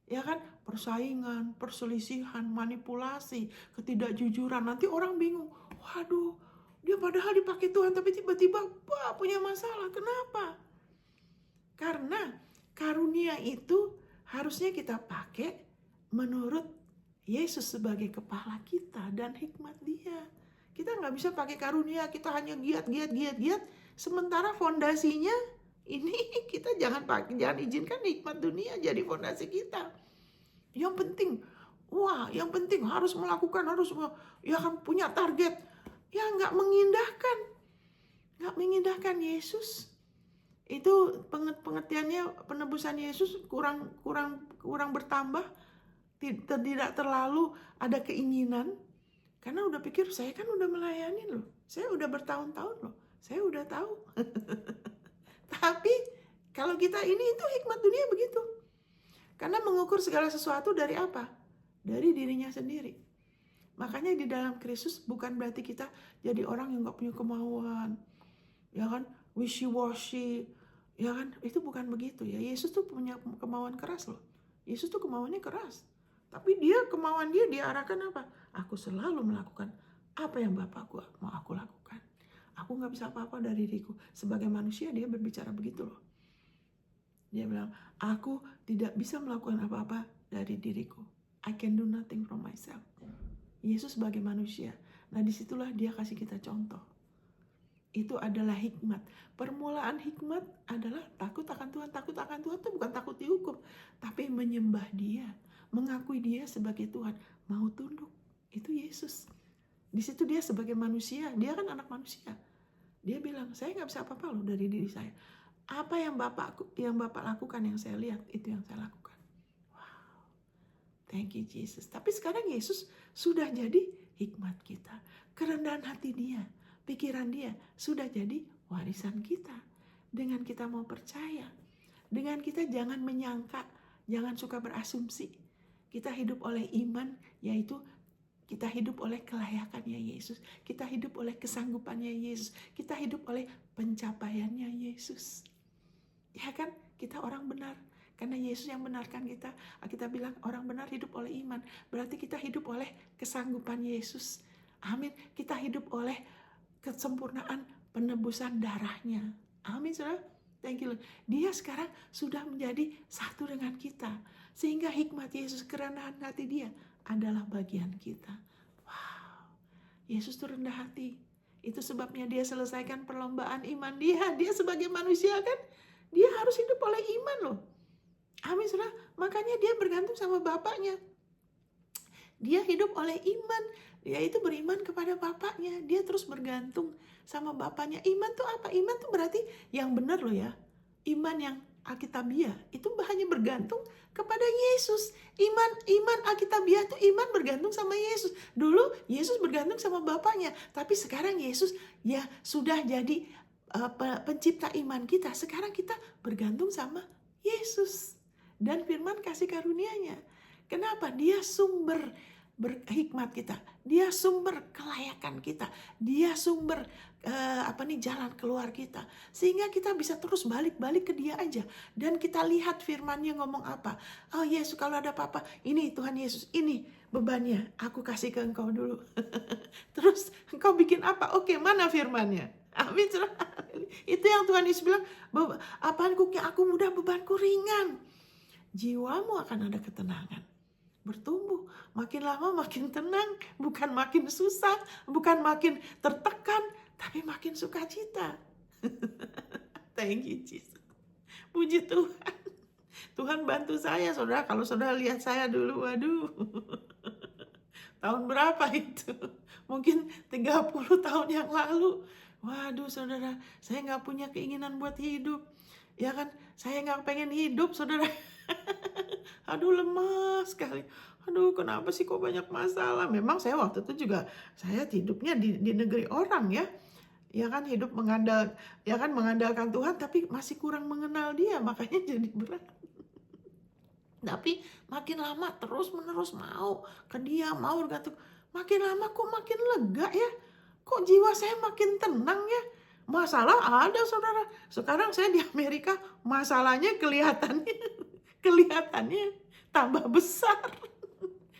Ya kan, persaingan, perselisihan, manipulasi, ketidakjujuran. Nanti orang bingung, waduh, dia padahal dipakai Tuhan tapi tiba-tiba punya masalah. Kenapa? Karena karunia itu harusnya kita pakai menurut Yesus sebagai kepala kita dan hikmat Dia. Kita nggak bisa pakai karunia, kita hanya giat, sementara fondasinya ini kita jangan izinkan hikmat dunia jadi fondasi kita. Yang penting harus melakukan, ya kan, punya target. Ya nggak mengindahkan Yesus. Itu pengertiannya, penebusan Yesus kurang bertambah, tidak terlalu ada keinginan. Karena udah pikir, saya kan udah melayani loh, saya udah bertahun-tahun loh, saya udah tahu. Tapi kalau kita itu hikmat dunia begitu. Karena mengukur segala sesuatu dari apa? Dari dirinya sendiri. Makanya di dalam Kristus bukan berarti kita jadi orang yang gak punya kemauan, ya kan, wishy-washy, ya kan, itu bukan begitu ya. Yesus tuh punya kemauan keras loh. Yesus tuh kemauannya keras. Tapi kemauan dia diarahkan apa? Aku selalu melakukan apa yang Bapa gua mau aku lakukan. Aku gak bisa apa-apa dari diriku. Sebagai manusia dia berbicara begitu loh. Dia bilang, aku tidak bisa melakukan apa-apa dari diriku. I can do nothing from myself. Yesus sebagai manusia. Nah disitulah dia kasih kita contoh. Itu adalah hikmat. Permulaan hikmat adalah takut akan Tuhan. Takut akan Tuhan itu bukan takut dihukum, tapi menyembah Dia, mengakui Dia sebagai Tuhan, mau tunduk. Itu Yesus. Di situ dia sebagai manusia, dia kan anak manusia. Dia bilang, saya nggak bisa apa-apa loh dari diri saya. Apa yang Bapak lakukan, yang saya lihat, itu yang saya lakukan. Wow, thank you Jesus. Tapi sekarang Yesus sudah jadi hikmat kita. Kerendahan hati Dia, pikiran Dia sudah jadi warisan kita. Dengan kita mau percaya, dengan kita jangan menyangka, jangan suka berasumsi. Kita hidup oleh iman, yaitu kita hidup oleh kelayakannya Yesus. Kita hidup oleh kesanggupannya Yesus. Kita hidup oleh pencapaiannya Yesus. Ya kan? Kita orang benar. Karena Yesus yang benarkan kita. Kita bilang orang benar hidup oleh iman. Berarti kita hidup oleh kesanggupan Yesus. Amin. Kita hidup oleh kesempurnaan penebusan darahnya. Amin, saudara. Thank you Lord. Dia sekarang sudah menjadi satu dengan kita. Sehingga hikmat Yesus, kerendahan hati Dia adalah bagian kita. Wow. Yesus itu rendah hati. Itu sebabnya Dia selesaikan perlombaan iman Dia. Dia sebagai manusia kan, dia harus hidup oleh iman loh. Amin, saudara. Makanya dia bergantung sama Bapaknya. Dia hidup oleh iman. Dia itu beriman kepada Bapaknya. Dia terus bergantung sama Bapaknya. Iman tuh apa? Iman tuh berarti yang benar loh ya. Iman yang Alkitabiah itu hanya bergantung kepada Yesus. Iman Alkitabiah itu iman bergantung sama Yesus. Dulu Yesus bergantung sama Bapaknya. Tapi sekarang Yesus ya sudah jadi pencipta iman kita. Sekarang kita bergantung sama Yesus dan firman kasih karunia-Nya. Kenapa? Dia sumber berhikmat kita. Dia sumber kelayakan kita. Dia sumber jalan keluar kita. Sehingga kita bisa terus balik-balik ke Dia aja. Dan kita lihat firman-Nya ngomong apa. Oh Yesus, kalau ada apa-apa, ini Tuhan Yesus, ini bebannya, aku kasih ke engkau dulu. Terus engkau bikin apa? Oke, mana firman-Nya? Amin. Itu yang Tuhan Yesus bilang, aku mudah, bebanku ringan. Jiwamu akan ada ketenangan. Bertumbuh, makin lama makin tenang, bukan makin susah, bukan makin tertekan, tapi makin sukacita. Thank you Jesus. Puji Tuhan. Tuhan bantu saya, saudara. Kalau saudara lihat saya dulu, waduh. Tahun berapa itu? Mungkin 30 tahun yang lalu. Waduh saudara, saya nggak punya keinginan buat hidup. Ya kan, saya nggak pengen hidup saudara. Aduh lemas sekali. Aduh kenapa sih kok banyak masalah. Memang saya waktu itu juga, saya hidupnya di negeri orang ya. Ya kan hidup mengandalkan Tuhan tapi masih kurang mengenal Dia, makanya jadi berat. Tapi makin lama terus menerus mau ke Dia, mau bergantung, makin lama kok makin lega ya, kok jiwa saya makin tenang ya. Masalah ada saudara, sekarang saya di Amerika, masalahnya kelihatannya tambah besar,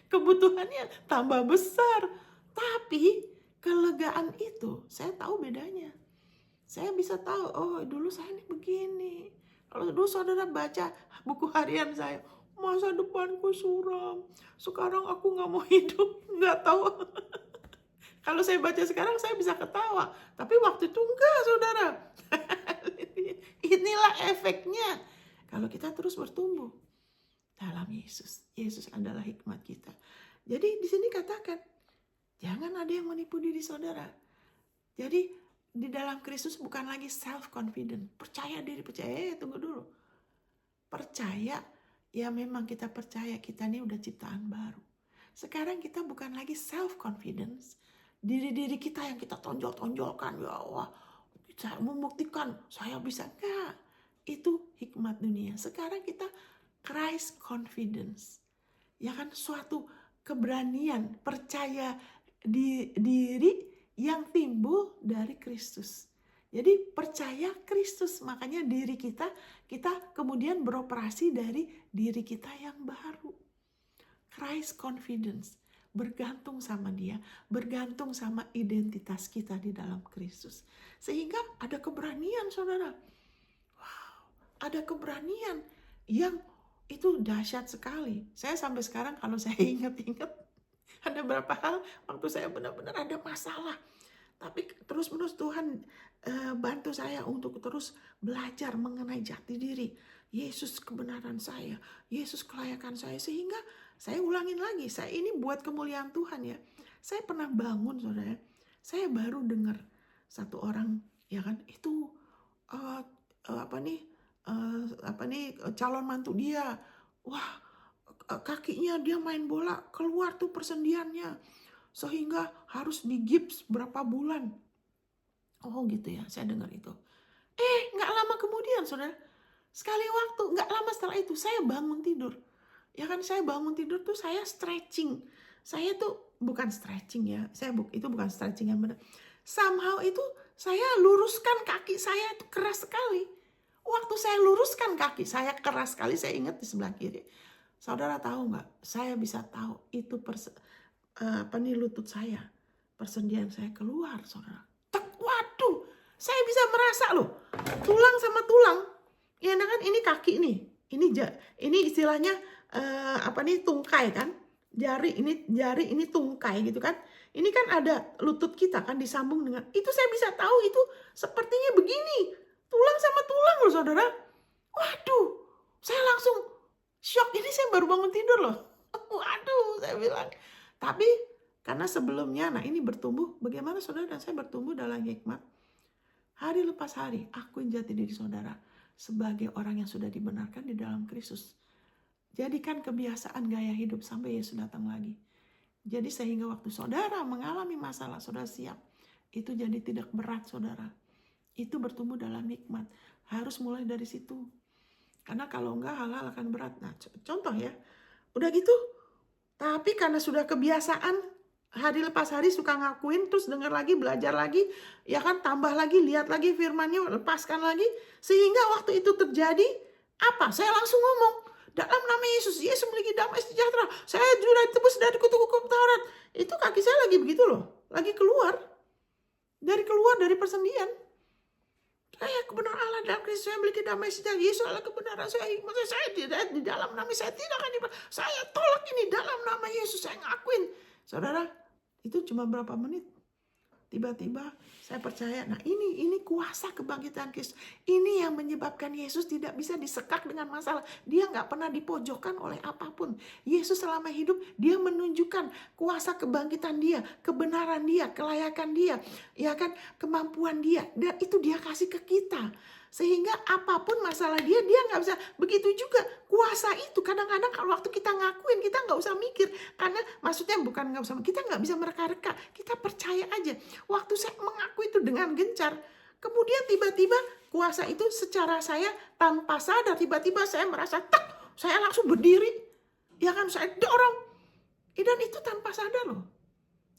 kebutuhannya tambah besar, tapi kelegaan itu saya tahu bedanya. Saya bisa tahu, oh dulu saya ini begini. Kalau dulu saudara baca buku harian saya, masa depanku suram, sekarang aku nggak mau hidup, nggak tahu. Kalau saya baca sekarang saya bisa ketawa, tapi waktu itu enggak saudara. Inilah efeknya kalau kita terus bertumbuh dalam Yesus. Yesus adalah hikmat kita. Jadi di sini katakan, jangan ada yang menipu diri saudara. Jadi di dalam Kristus bukan lagi self-confident. Percaya diri, tunggu dulu. Percaya, ya memang kita percaya kita ini udah ciptaan baru. Sekarang kita bukan lagi self-confidence. Diri-diri kita yang kita tonjol-tonjolkan. Ya Allah, saya membuktikan saya bisa. Enggak, itu hikmat dunia. Sekarang kita Christ confidence. Ya kan, suatu keberanian, percaya diri yang timbul dari Kristus. Jadi percaya Kristus, makanya diri kita kemudian beroperasi dari diri kita yang baru. Christ confidence, bergantung sama Dia, bergantung sama identitas kita di dalam Kristus. Sehingga ada keberanian saudara. Wow, ada keberanian yang itu dahsyat sekali. Saya sampai sekarang kalau saya ingat-ingat, ada beberapa hal waktu saya benar-benar ada masalah. Tapi terus-menerus Tuhan bantu saya untuk terus belajar mengenai jati diri. Yesus kebenaran saya, Yesus kelayakan saya. Sehingga saya ulangin lagi, saya ini buat kemuliaan Tuhan ya. Saya pernah bangun saudara, saya baru dengar satu orang ya kan, itu calon mantu dia. Wah, kakinya dia main bola, keluar tuh persendiannya. Sehingga harus digips berapa bulan. Oh gitu ya, saya dengar itu. Gak lama kemudian saudara, sekali waktu, gak lama setelah itu saya bangun tidur. Ya kan, saya bangun tidur tuh saya stretching. Saya tuh bukan stretching ya, itu bukan stretching yang benar. Somehow itu saya luruskan kaki saya itu keras sekali. Waktu saya luruskan kaki saya keras sekali, saya ingat di sebelah kiri. Saudara tahu nggak? Saya bisa tahu itu lutut saya, persendian saya keluar, saudara. Waduh, saya bisa merasa loh, tulang sama tulang. Ya kan, ini kaki nih, ini istilahnya tungkai kan, jari ini tungkai gitu kan. Ini kan ada lutut kita kan disambung dengan, itu saya bisa tahu itu sepertinya begini, tulang sama tulang loh saudara. Waduh, saya langsung shock, ini saya baru bangun tidur loh. Waduh, saya bilang. Tapi karena sebelumnya, nah ini bertumbuh, bagaimana saudara dan saya bertumbuh dalam hikmat. Hari lepas hari, akuin jati diri saudara sebagai orang yang sudah dibenarkan di dalam Kristus. Jadikan kebiasaan gaya hidup sampai Yesus datang lagi. Jadi sehingga waktu saudara mengalami masalah, saudara siap. Itu jadi tidak berat saudara. Itu bertumbuh dalam hikmat. Harus mulai dari situ. Karena kalau enggak hal-hal akan berat. Nah contoh ya, udah gitu. Tapi karena sudah kebiasaan, hari lepas hari suka ngakuin, terus dengar lagi, belajar lagi, ya kan, tambah lagi, lihat lagi firman-Nya, lepaskan lagi. Sehingga waktu itu terjadi, apa? Saya langsung ngomong, dalam nama Yesus, Yesus memiliki damai sejahtera. Saya sudah ditebus dari kutuk hukum Taurat. Itu kaki saya lagi begitu loh, lagi keluar dari persendian. Saya kebenaran Allah dalam Kristus, saya memiliki damai sejahtera. Yesus adalah kebenaran saya. Maksudnya saya di dalam nama saya tidak akan saya tolak ini dalam nama Yesus, saya ngakuin. Saudara, itu cuma berapa menit? tiba-tiba saya percaya, nah ini kuasa kebangkitan Kristus. Ini yang menyebabkan Yesus tidak bisa disekak dengan masalah. Dia nggak pernah dipojokkan oleh apapun. Yesus selama hidup, dia menunjukkan kuasa kebangkitan dia, kebenaran dia, kelayakan dia, ya kan, kemampuan dia. Dan itu dia kasih ke kita. Sehingga apapun masalah dia nggak bisa. Begitu juga kuasa itu. Kadang-kadang kalau waktu kita ngakuin, kita nggak usah mikir. Karena maksudnya bukan nggak usah, kita nggak bisa mereka-reka. Kita percaya aja. Waktu saya mengaku itu dengan gencar, kemudian tiba-tiba kuasa itu secara saya tanpa sadar, tiba-tiba saya merasa saya langsung berdiri. Ya kan, saya dorong. Dan itu tanpa sadar loh.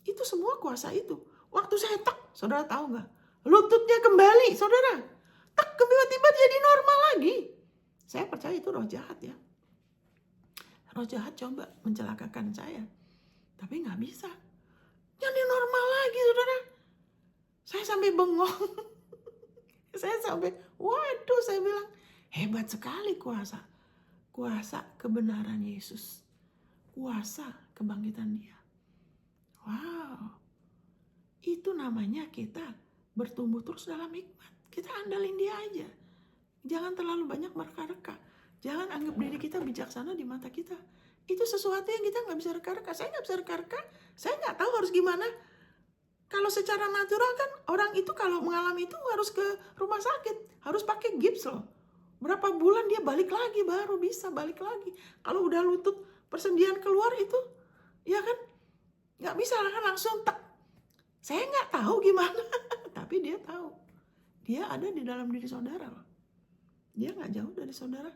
Itu semua kuasa itu. Waktu saya saudara tahu nggak? Lututnya kembali, saudara. Tiba-tiba jadi normal lagi. Saya percaya itu roh jahat ya. Roh jahat coba mencelakakan saya. Tapi nggak bisa. Jadi normal lagi, saudara. Saya sampai bengong. Saya sampai, waduh, saya bilang, hebat sekali kuasa. Kuasa kebenaran Yesus. Kuasa kebangkitan dia. Wow. Itu namanya kita bertumbuh terus dalam hikmat. Kita andalin dia aja. Jangan terlalu banyak mereka-reka. Jangan anggap diri kita bijaksana di mata kita. Itu sesuatu yang kita nggak bisa reka-reka. Saya nggak bisa reka-reka. Saya nggak tahu harus gimana. Kalau secara natural kan orang itu kalau mengalami itu harus ke rumah sakit. Harus pakai gips loh. Berapa bulan dia balik lagi, baru bisa balik lagi. Kalau udah lutut persendian keluar itu, ya kan nggak bisa kan langsung Saya nggak tahu gimana. Tapi dia tahu. Dia ada di dalam diri saudara loh. Dia nggak jauh dari saudara.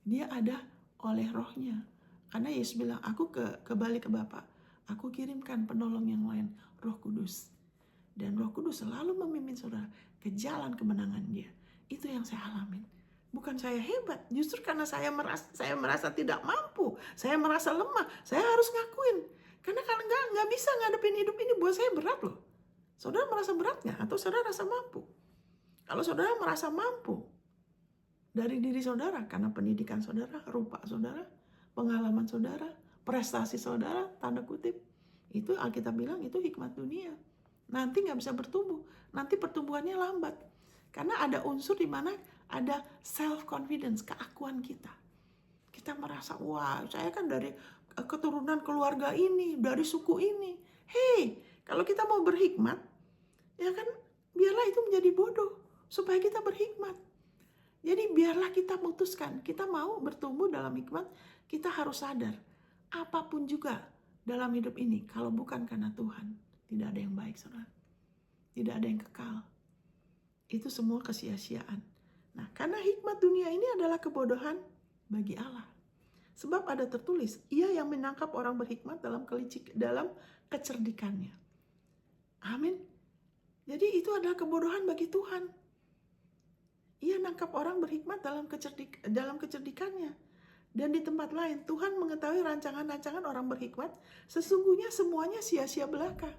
Dia ada oleh rohnya. Karena Yesus bilang, aku kembali ke Bapa. Aku kirimkan penolong yang lain, Roh Kudus. Dan Roh Kudus selalu memimpin saudara ke jalan kemenangan dia. Itu yang saya alamin. Bukan saya hebat. Justru karena saya merasa tidak mampu. Saya merasa lemah. Saya harus ngakuin. Karena kalau nggak bisa ngadepin hidup ini, buat saya berat loh. Saudara merasa berat nggak? Atau saudara rasa mampu? Kalau saudara merasa mampu dari diri saudara, karena pendidikan saudara, rupa saudara, pengalaman saudara, prestasi saudara, tanda kutip, itu Alkitab bilang itu hikmat dunia. Nanti nggak bisa bertumbuh, nanti pertumbuhannya lambat. Karena ada unsur di mana ada self-confidence, keakuan kita. Kita merasa, wah saya kan dari keturunan keluarga ini, dari suku ini. Hei, kalau kita mau berhikmat, ya kan biarlah itu menjadi bodoh. Supaya kita berhikmat. Jadi biarlah kita putuskan. Kita mau bertumbuh dalam hikmat. Kita harus sadar. Apapun juga dalam hidup ini. Kalau bukan karena Tuhan. Tidak ada yang baik, saudara. Tidak ada yang kekal. Itu semua kesia-siaan. Nah, karena hikmat dunia ini adalah kebodohan bagi Allah. Sebab ada tertulis. Ia yang menangkap orang berhikmat dalam kecerdikannya. Amin. Jadi itu adalah kebodohan bagi Tuhan. Ia nangkap orang berhikmat dalam kecerdikannya. Dan di tempat lain, Tuhan mengetahui rancangan-rancangan orang berhikmat, sesungguhnya semuanya sia-sia belaka.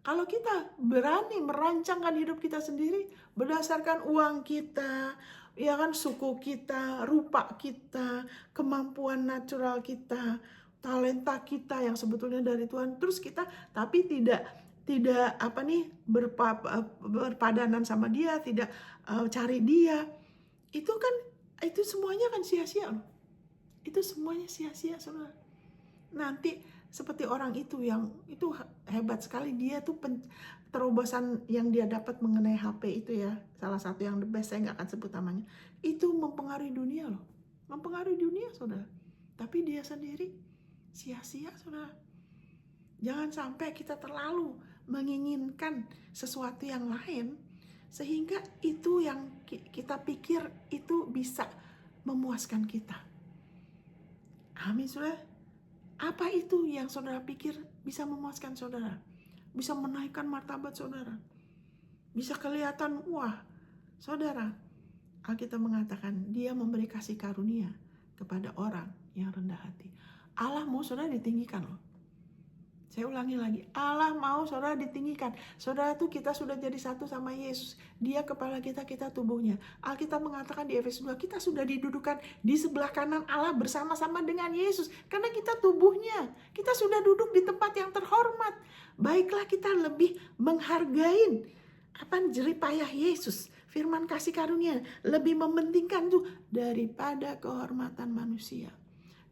Kalau kita berani merancangkan hidup kita sendiri, berdasarkan uang kita, ya kan, suku kita, rupa kita, kemampuan natural kita, talenta kita yang sebetulnya dari Tuhan, terus kita tapi tidak berpadanan sama dia, tidak cari dia, itu semuanya kan sia-sia loh. Itu semuanya sia-sia, saudara. Nanti seperti orang itu yang itu hebat sekali, dia tuh terobosan yang dia dapat mengenai HP itu ya, salah satu yang the best, saya nggak akan sebut namanya, itu mempengaruhi dunia loh, mempengaruhi dunia, saudara. Tapi dia sendiri sia-sia, saudara. Jangan sampai kita terlalu menginginkan sesuatu yang lain sehingga itu yang kita pikir itu bisa memuaskan kita. Amin, saudara. Apa itu yang saudara pikir bisa memuaskan saudara? Bisa menaikkan martabat saudara? Bisa kelihatan, wah, saudara, Alkitab mengatakan dia memberi kasih karunia kepada orang yang rendah hati. Allah mau saudara ditinggikan loh. Saya ulangi lagi, Allah mau saudara ditinggikan. Saudara tuh kita sudah jadi satu sama Yesus. Dia kepala kita, kita tubuhnya. Alkitab mengatakan di Efesus 2, kita sudah didudukan di sebelah kanan Allah bersama-sama dengan Yesus. Karena kita tubuhnya, kita sudah duduk di tempat yang terhormat. Baiklah kita lebih menghargai jeripayah Yesus. Firman kasih karunia lebih mementingkan tuh daripada kehormatan manusia.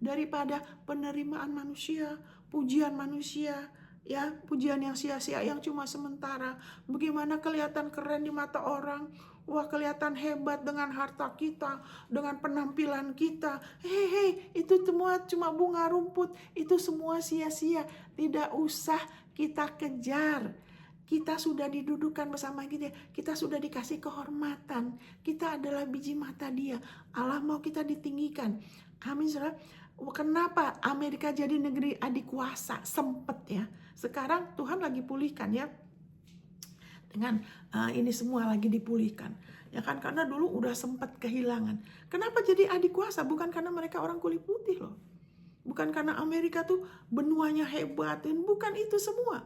Daripada penerimaan manusia, pujian manusia, ya, pujian yang sia-sia, yang cuma sementara. Bagaimana kelihatan keren di mata orang, wah kelihatan hebat dengan harta kita, dengan penampilan kita. Hei, itu semua cuma bunga rumput, itu semua sia-sia. Tidak usah kita kejar. Kita sudah didudukan bersama dia, kita sudah dikasih kehormatan, kita adalah biji mata dia. Allah mau kita ditinggikan. Amin, saudara. Kenapa Amerika jadi negeri adik kuasa? Sempet ya. Sekarang Tuhan lagi pulihkan ya. Dengan ini semua lagi dipulihkan. Ya kan, karena dulu udah sempat kehilangan. Kenapa jadi adik kuasa? Bukan karena mereka orang kulit putih loh. Bukan karena Amerika tuh benuanya hebat. Bukan itu semua.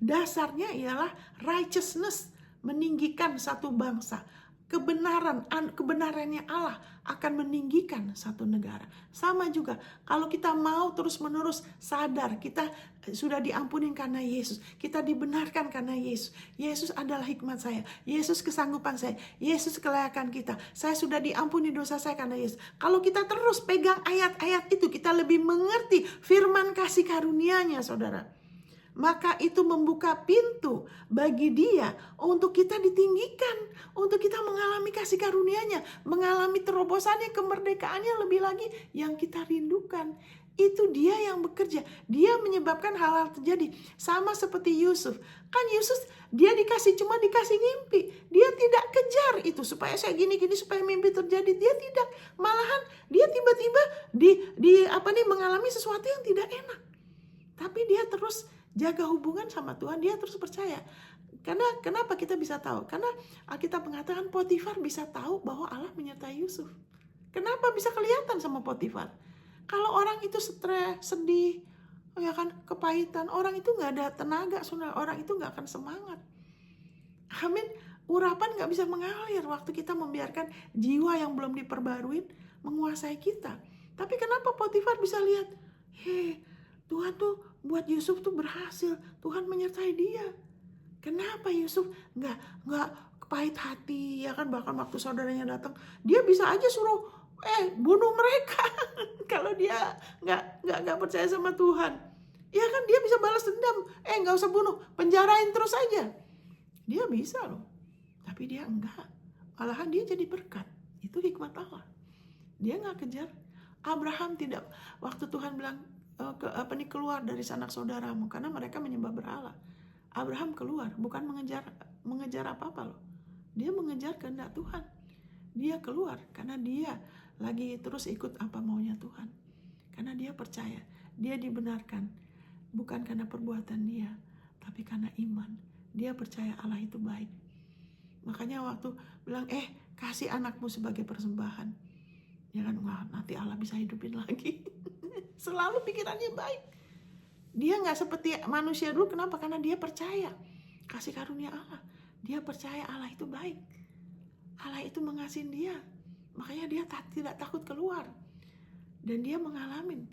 Dasarnya ialah righteousness, meninggikan satu bangsa. Kebenarannya Allah akan meninggikan satu negara. Sama juga kalau kita mau terus-menerus sadar kita sudah diampuni karena Yesus, kita dibenarkan karena Yesus. Yesus adalah hikmat saya, Yesus kesanggupan saya, Yesus kelayakan kita. Saya sudah diampuni dosa saya karena Yesus. Kalau kita terus pegang ayat-ayat itu, kita lebih mengerti firman kasih karunia-Nya, saudara. Maka itu membuka pintu bagi dia untuk kita ditinggikan, untuk kita mengalami kasih karunia-Nya, mengalami terobosannya, kemerdekaannya lebih lagi yang kita rindukan. Itu dia yang bekerja, dia menyebabkan hal-hal terjadi. Sama seperti Yusuf, kan Yusuf dia cuma dikasih mimpi, dia tidak kejar itu supaya saya gini-gini supaya mimpi terjadi, dia tidak, malahan dia tiba-tiba mengalami sesuatu yang tidak enak. Tapi dia terus jaga hubungan sama Tuhan, dia terus percaya. Karena kenapa kita bisa tahu? Karena Alkitab mengatakan Potifar bisa tahu bahwa Allah menyertai Yusuf. Kenapa bisa kelihatan sama Potifar? Kalau orang itu stres, sedih, ya kan, kepahitan, orang itu nggak ada tenaga, saudara, orang itu nggak akan semangat. Amin. Urapan nggak bisa mengalir waktu kita membiarkan jiwa yang belum diperbaruin menguasai kita. Tapi kenapa Potifar bisa lihat, Tuhan tuh buat Yusuf tuh berhasil, Tuhan menyertai dia. Kenapa Yusuf nggak pahit hati, ya kan? Bahkan waktu saudaranya datang, dia bisa aja suruh bunuh mereka kalau dia nggak percaya sama Tuhan. Ya kan, dia bisa balas dendam, nggak usah bunuh, penjarain terus aja. Dia bisa loh, tapi dia enggak. Malahan dia jadi berkat. Itu hikmat Allah. Dia nggak kejar. Abraham tidak, waktu Tuhan bilang keluar dari sanak saudaramu, karena mereka menyembah berhala. Abraham keluar, bukan mengejar apa-apa loh. Dia mengejar kehendak Tuhan. Dia keluar karena dia lagi terus ikut apa maunya Tuhan. Karena dia percaya, dia dibenarkan bukan karena perbuatan dia, tapi karena iman. Dia percaya Allah itu baik. Makanya waktu bilang kasih anakmu sebagai persembahan, ya kan, wah nanti Allah bisa hidupin lagi. Selalu pikirannya baik. Dia nggak seperti manusia dulu. Kenapa? Karena dia percaya kasih karunia Allah. Dia percaya Allah itu baik. Allah itu mengasihi dia. Makanya dia tidak takut keluar. Dan dia mengalami,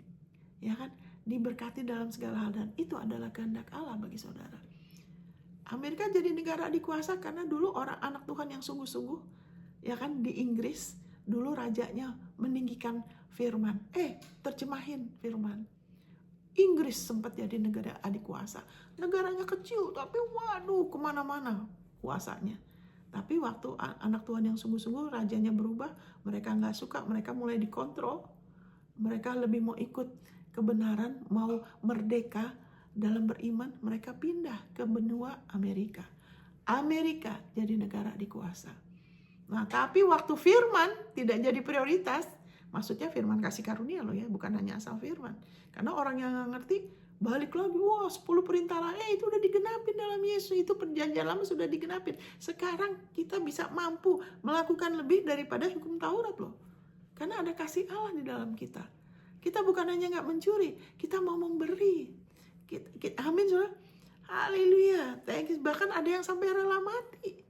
ya kan, diberkati dalam segala hal. Dan itu adalah kehendak Allah bagi saudara. Amerika jadi negara dikuasa karena dulu orang anak Tuhan yang sungguh-sungguh, ya kan, di Inggris dulu rajanya meninggikan firman. Terjemahin firman. Inggris sempat jadi negara adik kuasa. Negaranya kecil, tapi waduh kemana-mana kuasanya. Tapi waktu anak Tuhan yang sungguh-sungguh, rajanya berubah, mereka nggak suka, mereka mulai dikontrol. Mereka lebih mau ikut kebenaran, mau merdeka dalam beriman, mereka pindah ke benua Amerika. Amerika jadi negara dikuasa. Nah, tapi waktu firman tidak jadi prioritas, maksudnya firman kasih karunia loh ya, bukan hanya asal firman. Karena orang yang nggak ngerti, balik lagi, 10 perintah lah, itu udah digenapin dalam Yesus, itu perjanjian lama sudah digenapin. Sekarang kita bisa mampu melakukan lebih daripada hukum Taurat loh. Karena ada kasih Allah di dalam kita. Kita bukan hanya nggak mencuri, kita mau memberi. Amin saudara. Haleluya. Bahkan ada yang sampai rela mati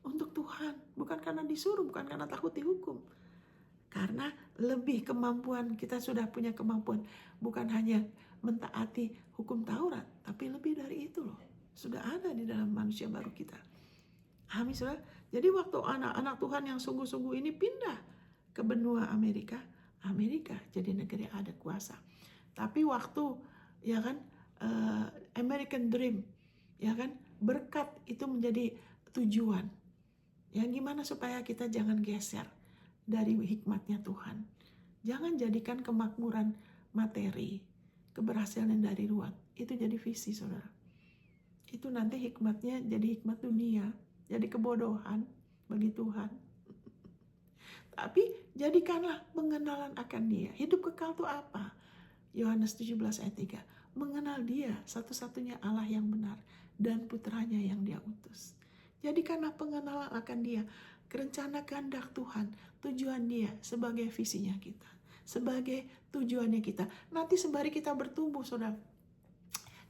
untuk Tuhan. Bukan karena disuruh, bukan karena takut dihukum. Karena lebih kemampuan, kita sudah punya kemampuan. Bukan hanya mentaati hukum Taurat, tapi lebih dari itu loh. Sudah ada di dalam manusia baru kita. Amin saudara. Jadi waktu anak-anak Tuhan yang sungguh-sungguh ini pindah ke benua Amerika jadi negeri ada kuasa. Tapi waktu ya kan American Dream, ya kan, berkat itu menjadi tujuan. Ya gimana supaya kita jangan geser dari hikmatnya Tuhan. Jangan jadikan kemakmuran materi, keberhasilan dari luar itu jadi visi saudara. Itu nanti hikmatnya jadi hikmat dunia, jadi kebodohan bagi Tuhan. Tapi jadikanlah pengenalan akan Dia. Hidup kekal itu apa? Yohanes 17 ayat 3. Mengenal Dia satu-satunya Allah yang benar dan putranya yang Dia utus. Jadikanlah pengenalan akan Dia, rencana kehendak Tuhan, tujuan Dia sebagai visinya kita, sebagai tujuannya kita. Nanti sembari kita bertumbuh saudara,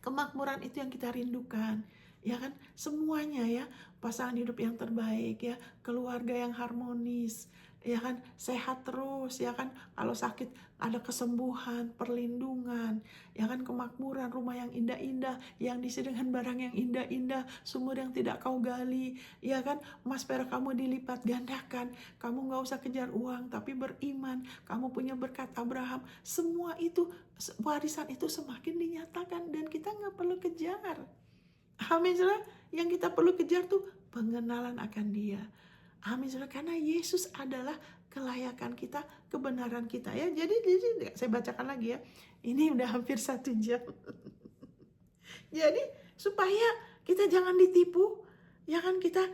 kemakmuran itu yang kita rindukan, ya kan, semuanya ya, pasangan hidup yang terbaik ya, keluarga yang harmonis, ya kan, sehat terus, ya kan, kalau sakit ada kesembuhan, perlindungan, ya kan, kemakmuran, rumah yang indah-indah, yang diisi dengan barang yang indah-indah, sumur yang tidak kau gali, ya kan, emas perak kamu dilipat gandakan, kamu gak usah kejar uang, tapi beriman, kamu punya berkat Abraham, semua itu, warisan itu semakin dinyatakan dan kita gak perlu kejar. Amin saudara, yang kita perlu kejar tuh pengenalan akan Dia. Amin saudara, karena Yesus adalah kelayakan kita, kebenaran kita ya. Jadi saya bacakan lagi ya. Ini udah hampir 1 jam. Jadi supaya kita jangan ditipu, ya kan, kita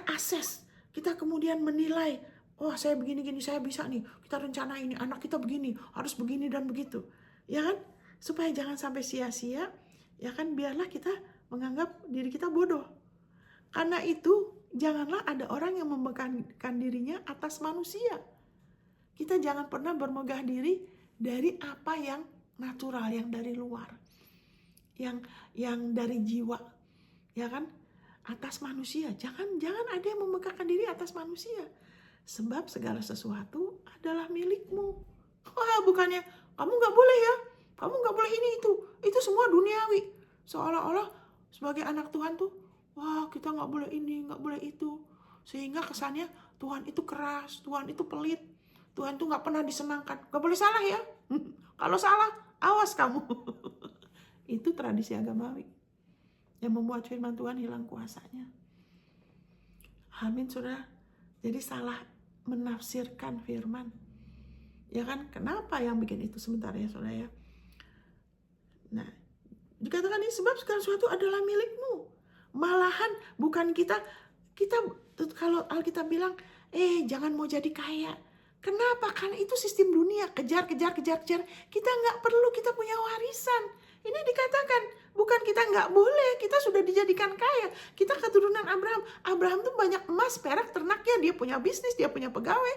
akses, kita kemudian menilai, oh saya begini-gini, saya bisa nih, kita rencana ini, anak kita begini, harus begini dan begitu. Ya kan? Supaya jangan sampai sia-sia, ya kan, biarlah kita menganggap diri kita bodoh. Karena itu janganlah ada orang yang membanggakan dirinya atas manusia. Kita jangan pernah bermegah diri dari apa yang natural, yang dari luar, yang dari jiwa, ya kan, atas manusia. Jangan ada yang membanggakan diri atas manusia. Sebab segala sesuatu adalah milikmu. Wah, bukannya kamu nggak boleh ya, kamu nggak boleh ini itu semua duniawi. Seolah-olah sebagai anak Tuhan tuh, wah kita nggak boleh ini, nggak boleh itu. Sehingga kesannya Tuhan itu keras, Tuhan itu pelit, Tuhan tuh nggak pernah disenangkan. Nggak boleh salah ya. Kalau salah, awas kamu. Itu tradisi agamawi yang membuat firman Tuhan hilang kuasanya. Amin saudara. Jadi salah menafsirkan firman. Ya kan, kenapa yang bikin itu sebentar ya saudara ya. Nah, dikatakan ini sebab segala sesuatu adalah milikmu. Malahan bukan kita kalau Alkitab bilang, jangan mau jadi kaya. Kenapa? Karena itu sistem dunia, kejar. Kita nggak perlu, kita punya warisan. Ini dikatakan, bukan kita nggak boleh, kita sudah dijadikan kaya. Kita keturunan Abraham. Abraham tuh banyak emas, perak, ternaknya, dia punya bisnis, dia punya pegawai.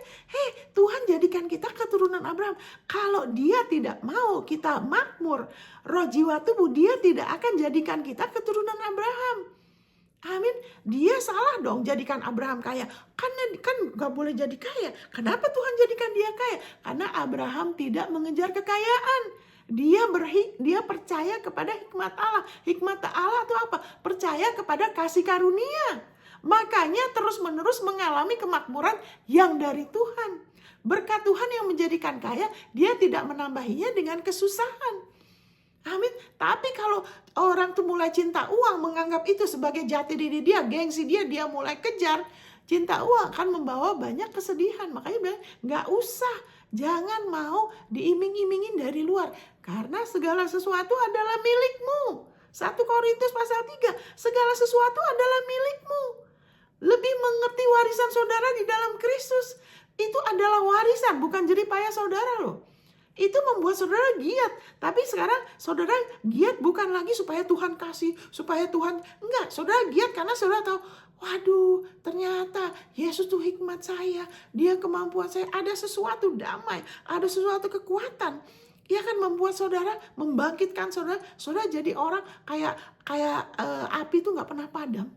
Tuhan jadikan kita keturunan Abraham. Kalau Dia tidak mau kita makmur, roh jiwa tubuh, Dia tidak akan jadikan kita keturunan Abraham. Amin. Dia salah dong jadikan Abraham kaya. Karena kan gak boleh jadi kaya. Kenapa Tuhan jadikan dia kaya? Karena Abraham tidak mengejar kekayaan. Dia percaya kepada hikmat Allah. Hikmat Allah itu apa? Percaya kepada kasih karunia. Makanya terus-menerus mengalami kemakmuran yang dari Tuhan. Berkat Tuhan yang menjadikan kaya, Dia tidak menambahinya dengan kesusahan. Amin. Tapi kalau orang tuh mulai cinta uang, menganggap itu sebagai jati diri dia, gengsi dia mulai kejar. Cinta uang akan membawa banyak kesedihan. Makanya bilang, gak usah. Jangan mau diiming-imingin dari luar. Karena segala sesuatu adalah milikmu. 1 Korintus pasal 3. Segala sesuatu adalah milikmu. Lebih mengerti warisan saudara di dalam Kristus. Itu adalah warisan, bukan jeripaya saudara loh. Itu membuat saudara giat. Tapi sekarang saudara giat bukan lagi supaya Tuhan kasih, supaya Tuhan, enggak. Saudara giat karena saudara tahu, waduh ternyata Yesus tuh hikmat saya, Dia kemampuan saya, ada sesuatu damai, ada sesuatu kekuatan. Ia akan membuat saudara, membangkitkan saudara. Saudara jadi orang kayak api itu nggak pernah padam.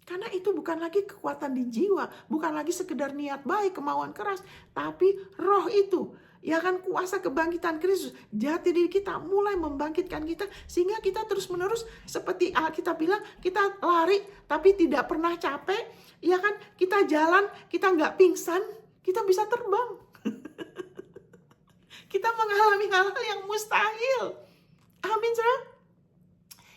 Karena itu bukan lagi kekuatan di jiwa, bukan lagi sekedar niat baik, kemauan keras, tapi roh itu, ya kan, kuasa kebangkitan Kristus, jati diri kita mulai membangkitkan kita, sehingga kita terus menerus seperti Alkitab bilang, kita lari tapi tidak pernah capek, ya kan, kita jalan, kita nggak pingsan, kita bisa terbang. Kita mengalami hal-hal yang mustahil. Amin, saudara.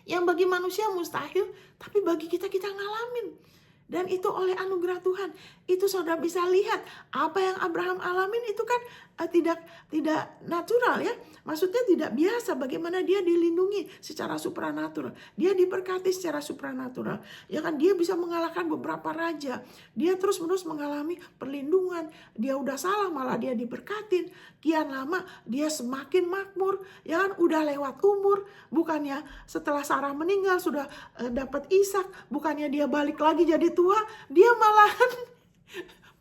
Yang bagi manusia mustahil, tapi bagi kita ngalamin. Dan itu oleh anugerah Tuhan. Itu saudara bisa lihat apa yang Abraham alamin itu kan tidak natural ya. Maksudnya tidak biasa, bagaimana dia dilindungi secara supranatural. Dia diberkati secara supranatural. Ya kan, dia bisa mengalahkan beberapa raja. Dia terus-menerus mengalami perlindungan. Dia udah salah malah dia diberkatin. Kian lama dia semakin makmur. Ya kan, udah lewat umur. Bukannya setelah Sarah meninggal sudah dapat Ishak. Bukannya dia balik lagi jadi tua. Dia malahan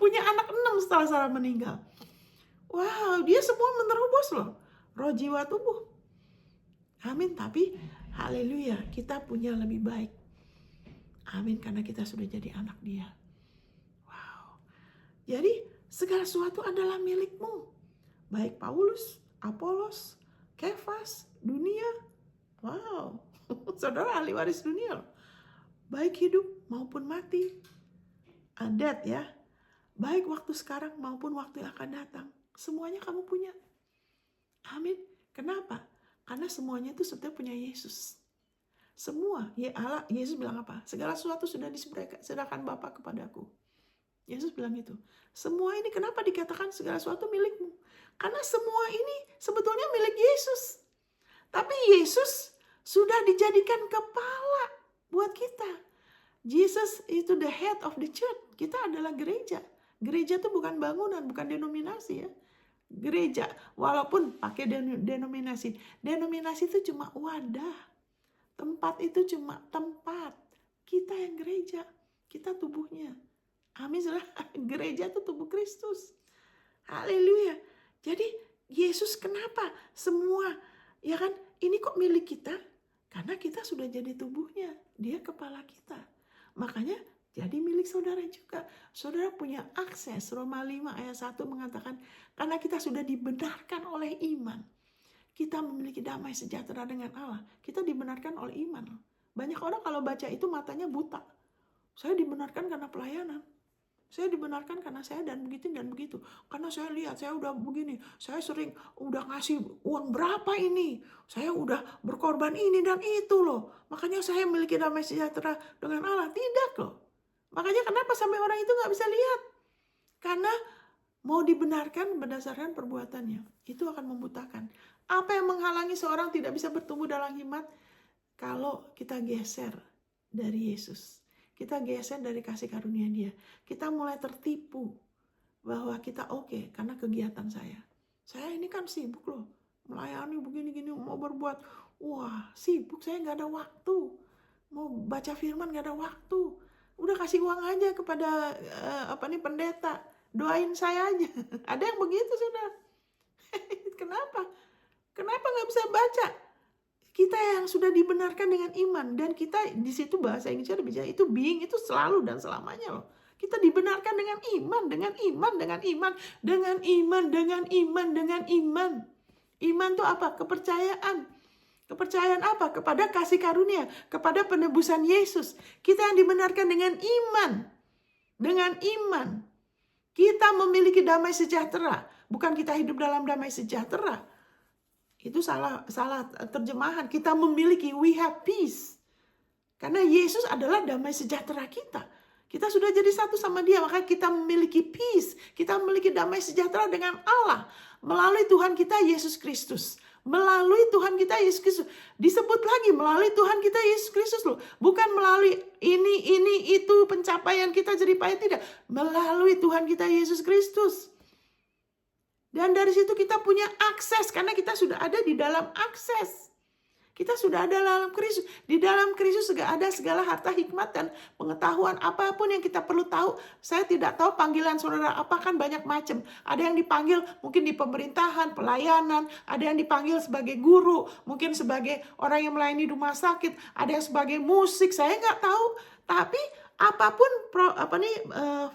punya anak 6 setelah Sarah meninggal. Wow, dia semua menerobos loh. Roh, jiwa, tubuh. Amin, tapi haleluya, kita punya lebih baik. Amin, karena kita sudah jadi anak dia. Wow. Jadi segala sesuatu adalah milikmu. Baik Paulus, Apolos, Kefas, dunia. Wow, saudara ahli waris dunia loh. Baik hidup maupun mati. Adat ya. Baik waktu sekarang maupun waktu yang akan datang. Semuanya kamu punya. Amin. Kenapa? Karena semuanya itu sebetulnya punya Yesus. Semua. Ya Allah, Yesus bilang apa? Segala sesuatu sudah diserahkan Bapa kepadaku. Yesus bilang itu. Semua ini kenapa dikatakan segala sesuatu milikmu? Karena semua ini sebetulnya milik Yesus. Tapi Yesus sudah dijadikan kepala buat kita. Jesus itu the head of the church. Kita adalah gereja. Gereja itu bukan bangunan, bukan denominasi ya. Gereja, walaupun pakai denominasi. Denominasi itu cuma wadah. Tempat itu cuma tempat. Kita yang gereja. Kita tubuhnya. Amin. Gereja itu tubuh Kristus. Haleluya. Jadi Yesus kenapa semua, ya kan, ini kok milik kita? Karena kita sudah jadi tubuhnya. Dia kepala kita. Makanya jadi milik saudara juga. Saudara punya akses. Roma 5 ayat 1 mengatakan, karena kita sudah dibenarkan oleh iman. Kita memiliki damai sejahtera dengan Allah. Kita dibenarkan oleh iman. Banyak orang kalau baca itu matanya buta. Saya dibenarkan karena pelayanan. Saya dibenarkan karena saya dan begitu. Karena saya lihat, saya udah begini. Saya sering udah ngasih uang berapa ini. Saya udah berkorban ini dan itu loh. Makanya saya memiliki damai sejahtera dengan Allah. Tidak loh. Makanya kenapa sampai orang itu gak bisa lihat? Karena mau dibenarkan berdasarkan perbuatannya. Itu akan membutakan. Apa yang menghalangi seorang tidak bisa bertumbuh dalam iman? Kalau kita geser dari Yesus. Kita geser dari kasih karunia dia. Kita mulai tertipu bahwa kita oke karena kegiatan saya. Saya ini kan sibuk loh. Melayani begini-gini, mau berbuat. Wah, sibuk, saya gak ada waktu. Mau baca firman gak ada waktu. Udah kasih uang aja kepada pendeta. Doain saya aja. Ada yang begitu, saudara. Kenapa? Kenapa gak bisa baca? Kita yang sudah dibenarkan dengan iman. Dan kita di situ bahasa Inggrisnya bicara itu being itu selalu dan selamanya loh. Kita dibenarkan dengan iman, dengan iman, dengan iman, dengan iman, dengan iman, dengan iman. Iman itu apa? Kepercayaan. Kepercayaan apa? Kepada kasih karunia, kepada penebusan Yesus. Kita yang dibenarkan dengan iman. Dengan iman. Kita memiliki damai sejahtera. Bukan kita hidup dalam damai sejahtera. Itu salah terjemahan. Kita memiliki, we have peace. Karena Yesus adalah damai sejahtera kita. Kita sudah jadi satu sama dia, maka kita memiliki peace. Kita memiliki damai sejahtera dengan Allah. Melalui Tuhan kita Yesus Kristus. Melalui Tuhan kita Yesus Kristus. Disebut lagi melalui Tuhan kita Yesus Kristus loh. Bukan melalui ini, itu, pencapaian kita jeripaya, tidak. Melalui Tuhan kita Yesus Kristus. Dan dari situ kita punya akses. Karena kita sudah ada di dalam akses. Kita sudah ada dalam Kristus. Di dalam Kristus ada segala harta hikmat dan pengetahuan. Apapun yang kita perlu tahu. Saya tidak tahu panggilan saudara apa, kan banyak macam. Ada yang dipanggil mungkin di pemerintahan, pelayanan. Ada yang dipanggil sebagai guru. Mungkin sebagai orang yang melayani rumah sakit. Ada yang sebagai musik. Saya nggak tahu. Tapi apapun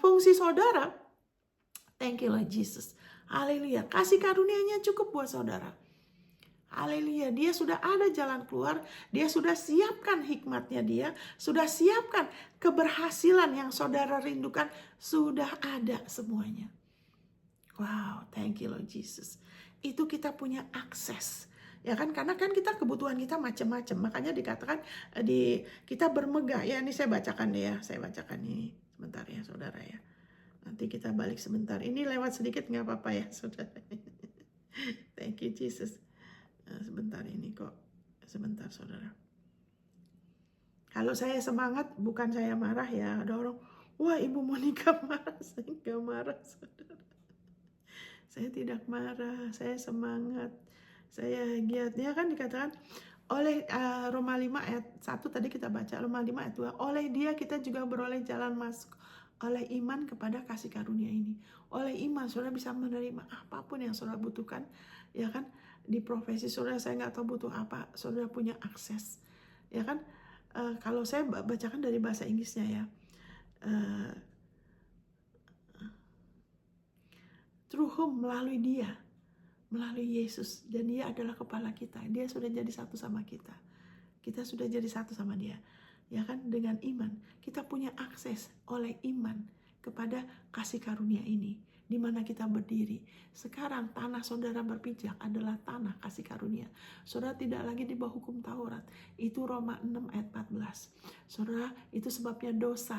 fungsi saudara. Thank you Lord Jesus. Haleluya. Kasih karunia-Nya cukup buat saudara. Haleluya, dia sudah ada jalan keluar, dia sudah siapkan hikmatnya, dia sudah siapkan keberhasilan yang saudara rindukan, sudah ada semuanya. Wow, thank you Lord Jesus. Itu kita punya akses. Ya kan, karena kan kita kebutuhan kita macam-macam. Makanya dikatakan kita bermegah. Ya, ini saya bacakan deh ya. Saya bacakan ini sebentar ya saudara ya. Nanti kita balik sebentar. Ini lewat sedikit nggak apa-apa ya saudara. Thank you Jesus. Sebentar ini kok. Sebentar saudara. Kalau saya semangat bukan saya marah ya. Ada orang, wah Ibu Monica marah. Saya nggak marah saudara. Saya tidak marah. Saya semangat. Saya giat. Dia kan dikatakan oleh Roma 5 ayat 1 tadi kita baca. Roma 5 ayat 2. Oleh dia kita juga beroleh jalan masuk. Oleh iman kepada kasih karunia ini. Oleh iman saudara bisa menerima apapun yang saudara butuhkan. Ya kan. Di profesi saudara saya nggak tahu butuh apa, saudara punya akses, ya kan? Kalau saya bacakan dari bahasa Inggrisnya ya, through whom, melalui dia, melalui Yesus, dan dia adalah kepala kita, dia sudah jadi satu sama kita sudah jadi satu sama dia, ya kan? Dengan iman kita punya akses oleh iman kepada kasih karunia ini. Di mana kita berdiri. Sekarang tanah saudara berpijak adalah tanah kasih karunia. Saudara tidak lagi di bawah hukum Taurat. Itu Roma 6 ayat 14. Saudara, itu sebabnya dosa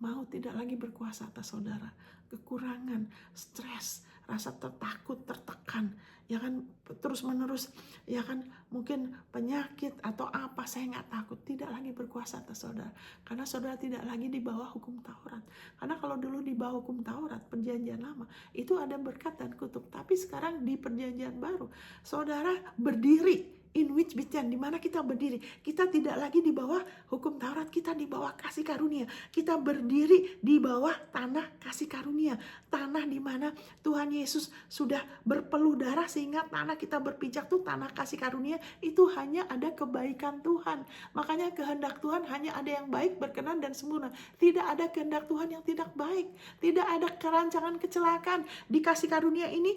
mau tidak lagi berkuasa atas saudara. Kekurangan, stres, rasa takut, tertekan, ya kan, terus menerus, ya kan, mungkin penyakit atau apa, saya nggak takut, tidak lagi berkuasa atas saudara, karena saudara tidak lagi di bawah hukum Taurat. Karena kalau dulu di bawah hukum Taurat, perjanjian lama, itu ada berkat dan kutuk, tapi sekarang di perjanjian baru, saudara berdiri in which between, di mana kita berdiri, kita tidak lagi di bawah hukum Taurat, kita di bawah kasih karunia, kita berdiri di bawah tanah kasih karunia, tanah di mana Tuhan Yesus sudah berpeluh darah sehingga tanah kita berpijak tuh tanah kasih karunia. Itu hanya ada kebaikan Tuhan, makanya kehendak Tuhan hanya ada yang baik, berkenan dan sempurna. Tidak ada kehendak Tuhan yang tidak baik, tidak ada kerancangan kecelakaan di kasih karunia ini.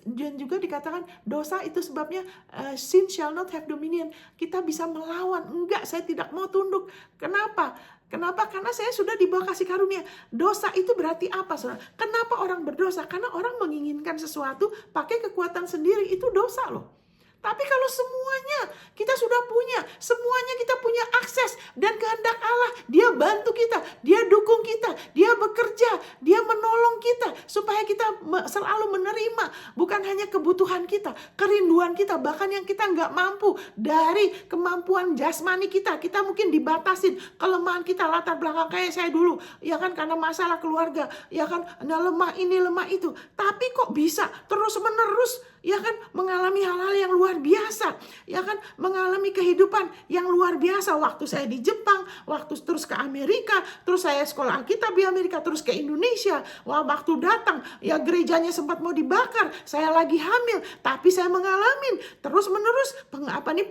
Dan juga dikatakan dosa itu sebabnya sin shall not have dominion. Kita bisa melawan. Enggak, saya tidak mau tunduk. Kenapa? Karena saya sudah di bawah kasih karunia. Dosa itu berarti apa, saudara? Kenapa orang berdosa? Karena orang menginginkan sesuatu pakai kekuatan sendiri. Itu dosa loh. Tapi kalau semuanya kita sudah punya, semuanya kita punya akses dan kehendak Allah, dia bantu kita, dia dukung kita, dia bekerja, dia menolong kita supaya kita selalu menerima bukan hanya kebutuhan kita, kerinduan kita, bahkan yang kita nggak mampu dari kemampuan jasmani kita mungkin dibatasin, kelemahan kita latar belakang kayak saya dulu, ya kan, karena masalah keluarga, ya kan, lemah ini lemah itu, tapi kok bisa terus menerus, ya kan, mengalami hal-hal yang luar biasa, ya kan, mengalami kehidupan yang luar biasa. Waktu saya di Jepang, waktu terus ke Amerika, terus saya sekolah Alkitab di Amerika, terus ke Indonesia. Wah, waktu datang, ya gerejanya sempat mau dibakar, saya lagi hamil, tapi saya mengalami terus menerus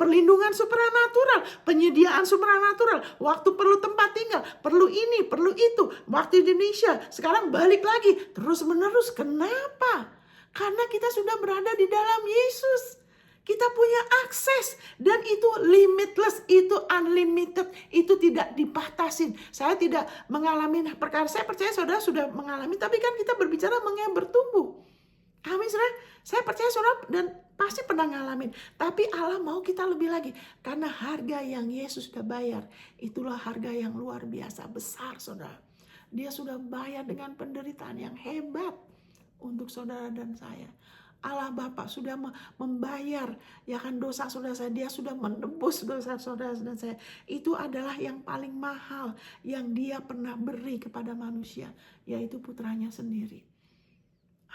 perlindungan supranatural, penyediaan supranatural. Waktu perlu tempat tinggal, perlu ini, perlu itu. Waktu di Indonesia, sekarang balik lagi, terus menerus. Kenapa? Karena kita sudah berada di dalam Yesus. Kita punya akses. Dan itu limitless, itu unlimited. Itu tidak dibatasin. Saya tidak mengalami perkara. Saya percaya saudara sudah mengalami. Tapi kan kita berbicara mengenai bertumbuh. Amin saudara. Saya percaya saudara dan pasti pernah ngalamin. Tapi Allah mau kita lebih lagi. Karena harga yang Yesus sudah bayar. Itulah harga yang luar biasa besar saudara. Dia sudah bayar dengan penderitaan yang hebat. Untuk saudara dan saya. Allah Bapa sudah membayar, ya kan, dosa saudara saya. Dia sudah menebus dosa saudara dan saya. Itu adalah yang paling mahal yang dia pernah beri kepada manusia, yaitu putranya sendiri.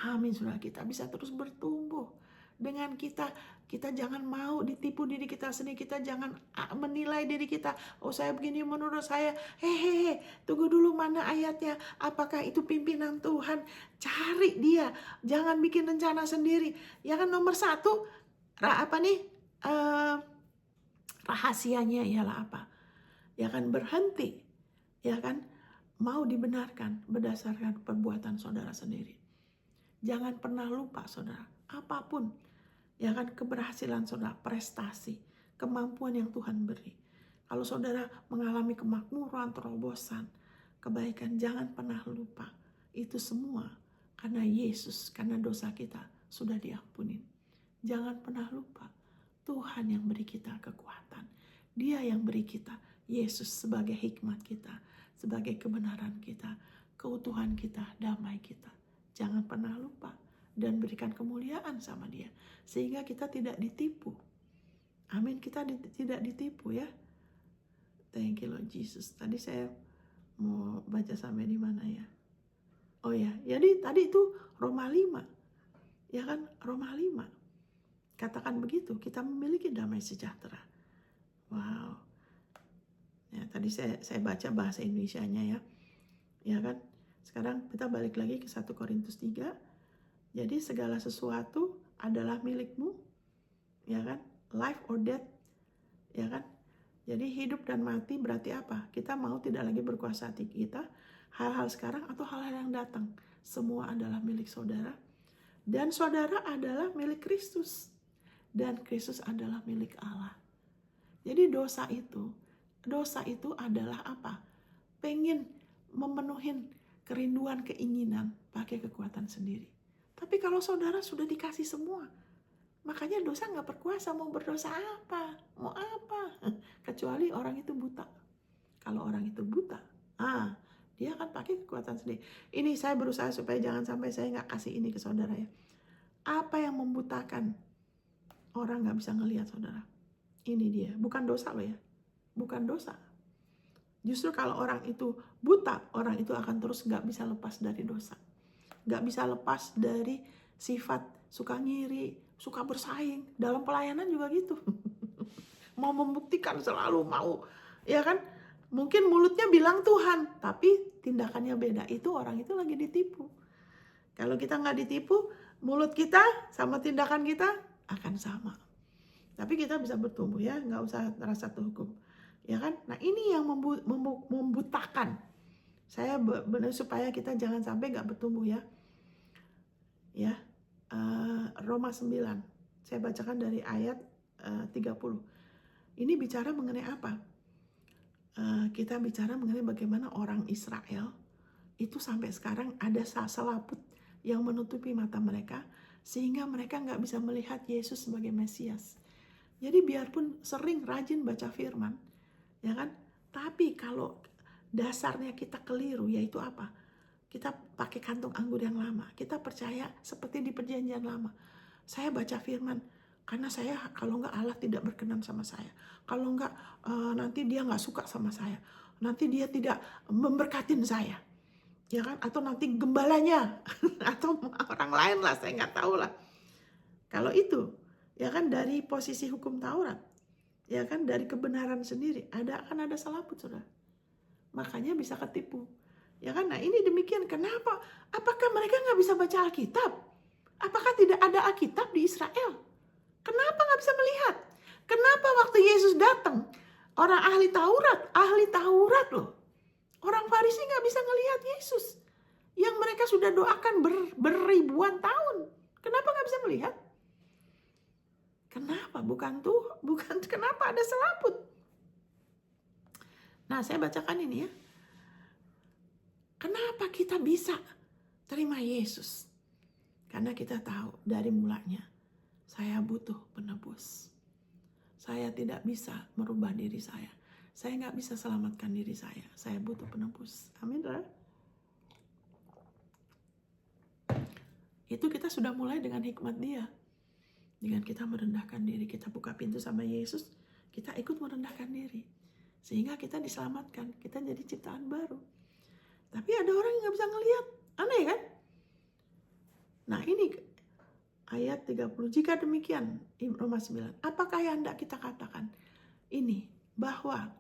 Amin saudara, kita bisa terus bertumbuh dengan kita jangan mau ditipu diri kita sendiri. Kita jangan menilai diri kita. Oh, saya begini menurut saya. Hehehe, tunggu dulu, mana ayatnya? Apakah itu pimpinan Tuhan? Cari dia. Jangan bikin rencana sendiri. Ya kan, nomor satu, rahasianya ialah apa? Ya kan, berhenti. Ya kan, mau dibenarkan berdasarkan perbuatan saudara sendiri. Jangan pernah lupa saudara, apapun ya kan, keberhasilan saudara, prestasi, kemampuan yang Tuhan beri. Kalau saudara mengalami kemakmuran, terobosan, kebaikan, jangan pernah lupa. Itu semua karena Yesus, karena dosa kita sudah diampuni. Jangan pernah lupa, Tuhan yang beri kita kekuatan. Dia yang beri kita, Yesus sebagai hikmat kita, sebagai kebenaran kita, keutuhan kita, damai kita. Jangan pernah lupa dan berikan kemuliaan sama dia. Sehingga kita tidak ditipu. Amin, kita tidak ditipu ya. Thank you Lord Jesus. Tadi saya mau baca sampai di mana ya? Oh ya, jadi tadi itu Roma 5. Ya kan, Roma 5. Katakan begitu, kita memiliki damai sejahtera. Wow. Ya, tadi saya baca bahasa Indonesianya ya. Ya kan? Sekarang kita balik lagi ke 1 Korintus 3. Jadi segala sesuatu adalah milikmu, ya kan? Life or death, ya kan? Jadi hidup dan mati berarti apa? Kita mau tidak lagi berkuasa hati kita, hal-hal sekarang atau hal-hal yang datang. Semua adalah milik saudara. Dan saudara adalah milik Kristus. Dan Kristus adalah milik Allah. Jadi dosa itu adalah apa? Pengen memenuhin kerinduan, keinginan, pakai kekuatan sendiri. Tapi kalau saudara sudah dikasih semua, makanya dosa gak berkuasa. Mau berdosa apa? Mau apa? Kecuali orang itu buta. Kalau orang itu buta, dia akan pakai kekuatan sendiri. Ini saya berusaha supaya jangan sampai saya gak kasih ini ke saudara ya. Apa yang membutakan orang gak bisa ngelihat saudara? Ini dia, bukan dosa loh ya. Bukan dosa. Justru kalau orang itu buta, orang itu akan terus gak bisa lepas dari dosa. Gak bisa lepas dari sifat suka ngiri, suka bersaing. Dalam pelayanan juga gitu. Mau membuktikan, selalu mau. Ya kan? Mungkin mulutnya bilang Tuhan, tapi tindakannya beda. Itu orang itu lagi ditipu. Kalau kita gak ditipu, mulut kita sama tindakan kita akan sama. Tapi kita bisa bertumbuh ya, gak usah rasa terhukum. Ya kan? Nah ini yang membutakan. Saya benar supaya kita jangan sampai gak bertumbuh ya. Ya, Roma 9. Saya bacakan dari ayat 30. Ini bicara mengenai apa? Kita bicara mengenai bagaimana orang Israel itu sampai sekarang ada selaput yang menutupi mata mereka sehingga mereka gak bisa melihat Yesus sebagai Mesias. Jadi biarpun sering rajin baca firman, ya kan? Tapi kalau dasarnya kita keliru, yaitu apa? Kita pakai kantung anggur yang lama. Kita percaya seperti di perjanjian lama. Saya baca firman karena saya, kalau enggak Allah tidak berkenan sama saya. Kalau enggak nanti dia enggak suka sama saya. Nanti dia tidak memberkatin saya. Ya kan? Atau nanti gembalanya atau orang lain lah, saya enggak tahu lah. Kalau itu, ya kan, dari posisi hukum Taurat, ya kan, dari kebenaran sendiri, akan ada selaput saudara. Makanya bisa ketipu. Ya kan, nah ini demikian. Kenapa? Apakah mereka nggak bisa baca Alkitab? Apakah tidak ada Alkitab di Israel? Kenapa nggak bisa melihat? Kenapa waktu Yesus datang, orang ahli Taurat loh, orang Farisi nggak bisa ngelihat Yesus, yang mereka sudah doakan beribuan tahun. Kenapa nggak bisa melihat? Kenapa? Bukan kenapa ada selaput? Nah, saya bacakan ini ya. Kenapa kita bisa terima Yesus? Karena kita tahu dari mulanya, saya butuh penebus. Saya tidak bisa merubah diri saya. Saya nggak bisa selamatkan diri saya. Saya butuh penebus. Amin, saudara. Itu kita sudah mulai dengan hikmat Dia. Dengan kita merendahkan diri, kita buka pintu sama Yesus, kita ikut merendahkan diri. Sehingga kita diselamatkan, kita jadi ciptaan baru. Tapi ada orang yang gak bisa ngelihat, aneh kan? Nah ini ayat 30. Jika demikian, Roma 9, apakah yang hendak kita katakan? Ini, bahwa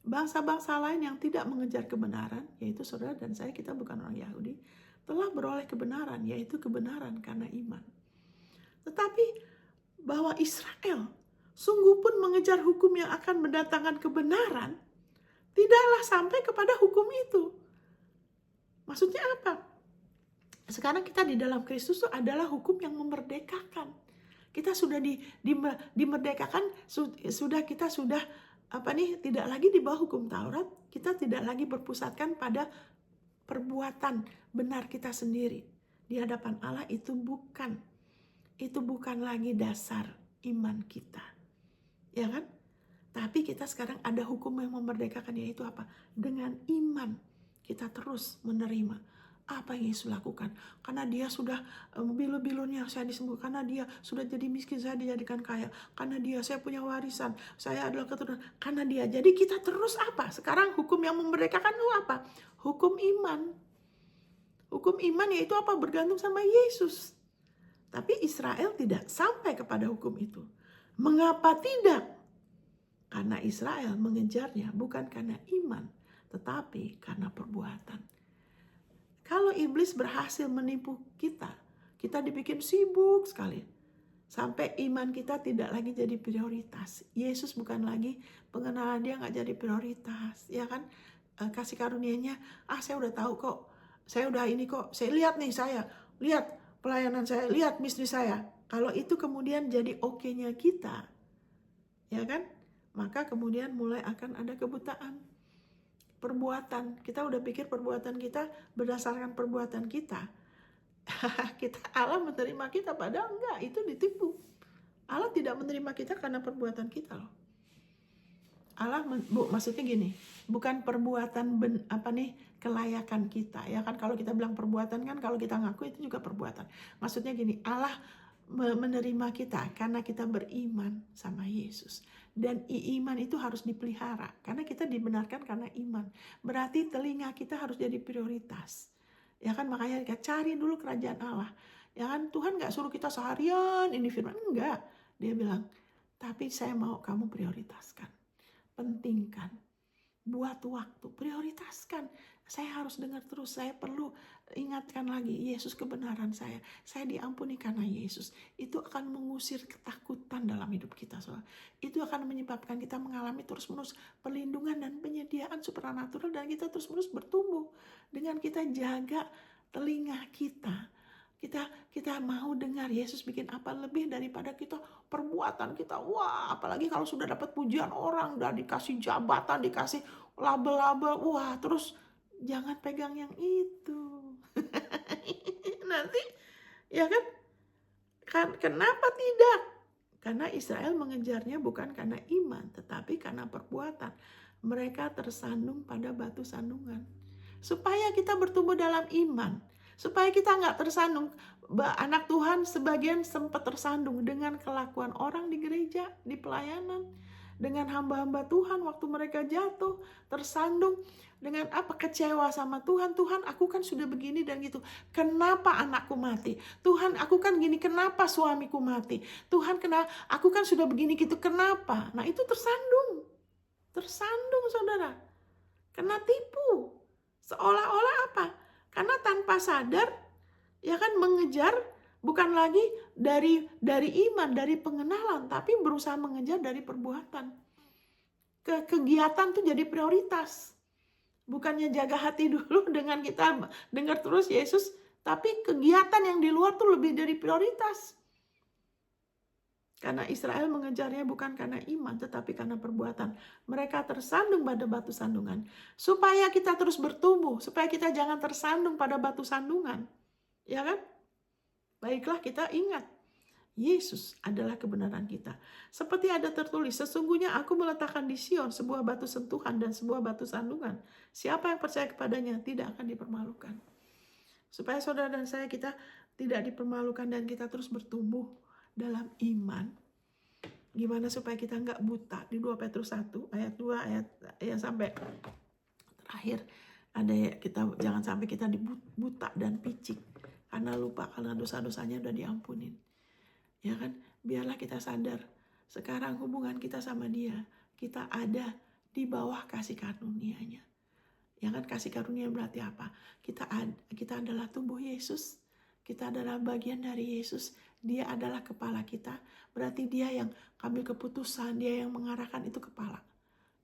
bangsa-bangsa lain yang tidak mengejar kebenaran, yaitu saudara dan saya, kita bukan orang Yahudi, telah beroleh kebenaran, yaitu kebenaran karena iman. Tetapi bahwa Israel sungguh pun mengejar hukum yang akan mendatangkan kebenaran, tidaklah sampai kepada hukum itu. Maksudnya apa? Sekarang kita di dalam Kristus itu adalah hukum yang memerdekakan. Kita sudah dimerdekakan, kita sudah tidak lagi di bawah hukum Taurat. Kita tidak lagi berpusatkan pada perbuatan benar kita sendiri. Di hadapan Allah itu bukan lagi dasar iman kita. Ya kan? Tapi kita sekarang ada hukum yang memerdekakan, yaitu apa? Dengan iman kita terus menerima apa yang Yesus lakukan. Karena dia sudah bilu-bilunya saya disembuhkan. Karena dia sudah jadi miskin, saya dijadikan kaya. Karena dia saya punya warisan, saya adalah keturunan. Karena dia. Jadi kita terus apa? Sekarang hukum yang memerdekakan itu apa? Hukum iman. Hukum iman yaitu apa? Bergantung sama Yesus. Tapi Israel tidak sampai kepada hukum itu. Mengapa tidak? Karena Israel mengejarnya bukan karena iman, tetapi karena perbuatan. Kalau iblis berhasil menipu kita, kita dibikin sibuk sekali. Sampai iman kita tidak lagi jadi prioritas. Yesus bukan lagi, pengenalan dia gak jadi prioritas. Ya kan? Kasih karunia-Nya, saya udah tahu kok. Saya udah ini kok. Saya lihat nih lihat pelayanan saya, lihat bisnis saya. Kalau itu kemudian jadi oke-nya kita, ya kan? Maka kemudian mulai akan ada kebutaan. Perbuatan, kita udah pikir perbuatan kita berdasarkan perbuatan kita. Allah menerima kita, padahal enggak, itu ditipu. Allah tidak menerima kita karena perbuatan kita loh. Allah maksudnya gini, bukan perbuatan kelayakan kita, ya kan? Kalau kita bilang perbuatan kan, kalau kita ngaku itu juga perbuatan. Maksudnya gini, Allah menerima kita karena kita beriman sama Yesus. Dan iman itu harus dipelihara karena kita dibenarkan karena iman. Berarti telinga kita harus jadi prioritas. Ya kan, makanya kita cari dulu kerajaan Allah. Ya kan, Tuhan gak suruh kita seharian ini firman, enggak. Dia bilang, tapi saya mau kamu prioritaskan. Pentingkan. Buat waktu, prioritaskan. Saya harus dengar terus, saya perlu ingatkan lagi Yesus kebenaran saya. Saya diampuni karena Yesus. Itu akan mengusir ketakutan dalam hidup kita. Itu akan menyebabkan kita mengalami terus-menerus perlindungan dan penyediaan supranatural. Dan kita terus-menerus bertumbuh. Dengan kita jaga telinga kita. Kita mau dengar Yesus bikin apa lebih daripada kita perbuatan kita. Wah, apalagi kalau sudah dapat pujian orang, udah dikasih jabatan, dikasih label-label. Wah, terus jangan pegang yang itu. Nanti, ya kan? Kenapa tidak? Karena Israel mengejarnya bukan karena iman, tetapi karena perbuatan. Mereka tersandung pada batu sandungan. Supaya kita bertumbuh dalam iman. Supaya kita nggak tersandung. Anak Tuhan sebagian sempat tersandung dengan kelakuan orang di gereja, di pelayanan. Dengan hamba-hamba Tuhan waktu mereka jatuh, tersandung. Dengan kecewa sama Tuhan. Tuhan, aku kan sudah begini dan gitu. Kenapa anakku mati? Tuhan, aku kan gini, kenapa suamiku mati? Tuhan, aku kan sudah begini gitu, kenapa? Nah, itu tersandung. Tersandung, saudara. Kena tipu. Seolah-olah apa? Karena tanpa sadar, ya kan, mengejar bukan lagi dari iman, dari pengenalan, tapi berusaha mengejar dari perbuatan. Kegiatan tuh jadi prioritas. Bukannya jaga hati dulu dengan kita dengar terus Yesus, tapi kegiatan yang di luar tuh lebih dari prioritas. Karena Israel mengejarnya bukan karena iman, tetapi karena perbuatan. Mereka tersandung pada batu sandungan. Supaya kita terus bertumbuh, supaya kita jangan tersandung pada batu sandungan. Ya kan? Baiklah, kita ingat, Yesus adalah kebenaran kita. Seperti ada tertulis, sesungguhnya aku meletakkan di Sion sebuah batu sentuhan dan sebuah batu sandungan. Siapa yang percaya kepadanya tidak akan dipermalukan. Supaya saudara dan saya, kita tidak dipermalukan dan kita terus bertumbuh dalam iman. Gimana supaya kita nggak buta? Di 2 Petrus 1 ayat 2 ayat ya sampai terakhir ada ya, kita jangan sampai kita buta dan picik karena lupa karena dosa-dosanya udah diampunin. Ya kan? Biarlah kita sadar sekarang hubungan kita sama dia, kita ada di bawah kasih karunia-Nya. Ya kan, kasih karunia berarti apa? Kita adalah tubuh Yesus. Kita adalah bagian dari Yesus. Dia adalah kepala kita. Berarti dia yang ambil keputusan, dia yang mengarahkan itu kepala.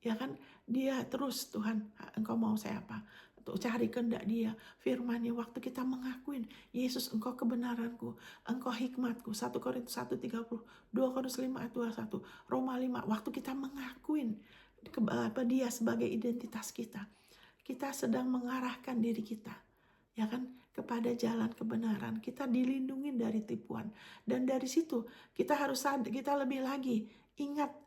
Ya kan, dia terus, Tuhan, engkau mau saya apa? Untuk cari kehendak dia, firman-Nya. Waktu kita mengakuin, Yesus engkau kebenaranku, engkau hikmatku. 1 Korintus 1:30, 2 Korintus 5 ayat 21, Roma 5. Waktu kita mengakuin dia sebagai identitas kita, kita sedang mengarahkan diri kita, ya kan, kepada jalan kebenaran. Kita dilindungi dari tipuan. Dan dari situ kita harus kita lebih lagi ingat,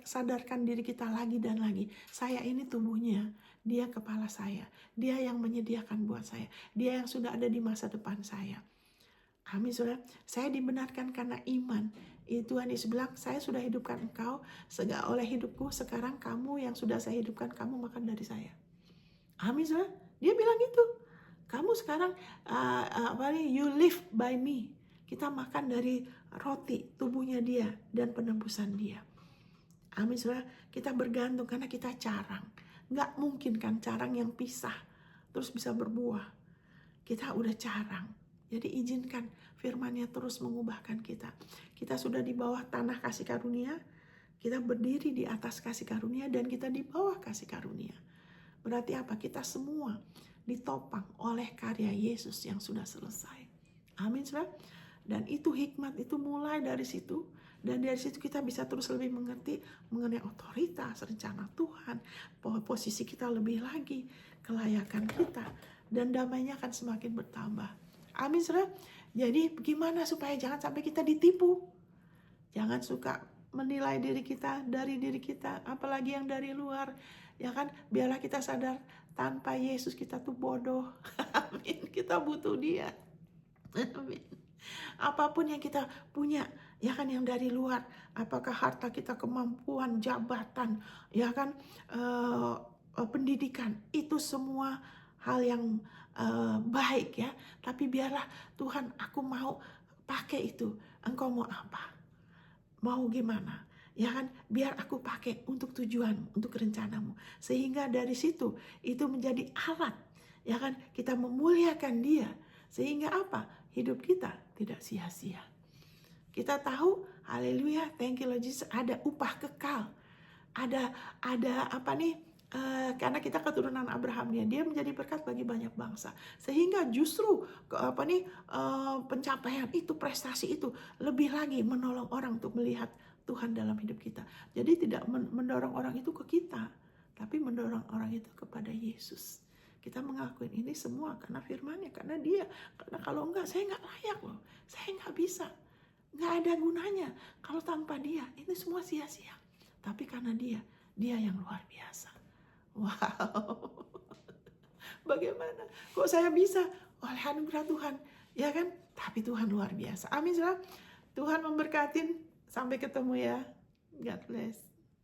sadarkan diri kita lagi dan lagi. Saya ini tubuhnya, dia kepala saya. Dia yang menyediakan buat saya. Dia yang sudah ada di masa depan saya. Amin, saudara. Saya dibenarkan karena iman. Tuhan Yesus bilang, saya sudah hidupkan engkau oleh hidupku. Sekarang kamu yang sudah saya hidupkan, kamu makan dari saya. Amin, saudara. Dia bilang gitu. Kamu sekarang you live by me. Kita makan dari roti tubuhnya dia dan penebusan dia. Amin, saudara. Kita bergantung karena kita carang. Nggak mungkin kan carang yang pisah terus bisa berbuah. Kita udah carang. Jadi izinkan firman-Nya terus mengubahkan kita. Kita sudah di bawah tanah kasih karunia. Kita berdiri di atas kasih karunia dan kita di bawah kasih karunia. Berarti apa? Kita semua ditopang oleh karya Yesus yang sudah selesai. Amin, saudara. Dan itu hikmat, itu mulai dari situ. Dan dari situ kita bisa terus lebih mengerti mengenai otoritas, rencana Tuhan, posisi kita lebih lagi, kelayakan kita, dan damainya akan semakin bertambah. Amin, saudara. Jadi gimana supaya jangan sampai kita ditipu? Jangan suka menilai diri kita dari diri kita, apalagi yang dari luar. Ya kan, biarlah kita sadar tanpa Yesus kita tuh bodoh. Amin, kita butuh dia. Amin. Apapun yang kita punya, ya kan, yang dari luar, apakah harta kita, kemampuan, jabatan, ya kan, pendidikan, itu semua hal yang baik ya. Tapi biarlah Tuhan, aku mau pakai itu. Engkau mau apa? Mau gimana? Ya kan, biar aku pakai untuk tujuan, untuk rencanamu. Sehingga dari situ itu menjadi alat, ya kan, kita memuliakan dia. Sehingga apa? Hidup kita tidak sia-sia. Kita tahu, haleluya, thank you Lord Jesus, ada upah kekal. Ada apa nih? Karena kita keturunan Abraham, dia menjadi berkat bagi banyak bangsa. Sehingga justru pencapaian itu, prestasi itu lebih lagi menolong orang untuk melihat Tuhan dalam hidup kita. Jadi tidak mendorong orang itu ke kita, tapi mendorong orang itu kepada Yesus. Kita mengakuin ini semua karena firman-Nya, karena dia. Karena kalau enggak, saya enggak layak loh. Saya enggak bisa. Enggak ada gunanya. Kalau tanpa dia, ini semua sia-sia. Tapi karena dia yang luar biasa. Wow. Bagaimana? Kok saya bisa? Oleh anugerah Tuhan. Ya kan? Tapi Tuhan luar biasa. Amin, saudara. Tuhan memberkatin. Sampai ketemu ya. God bless.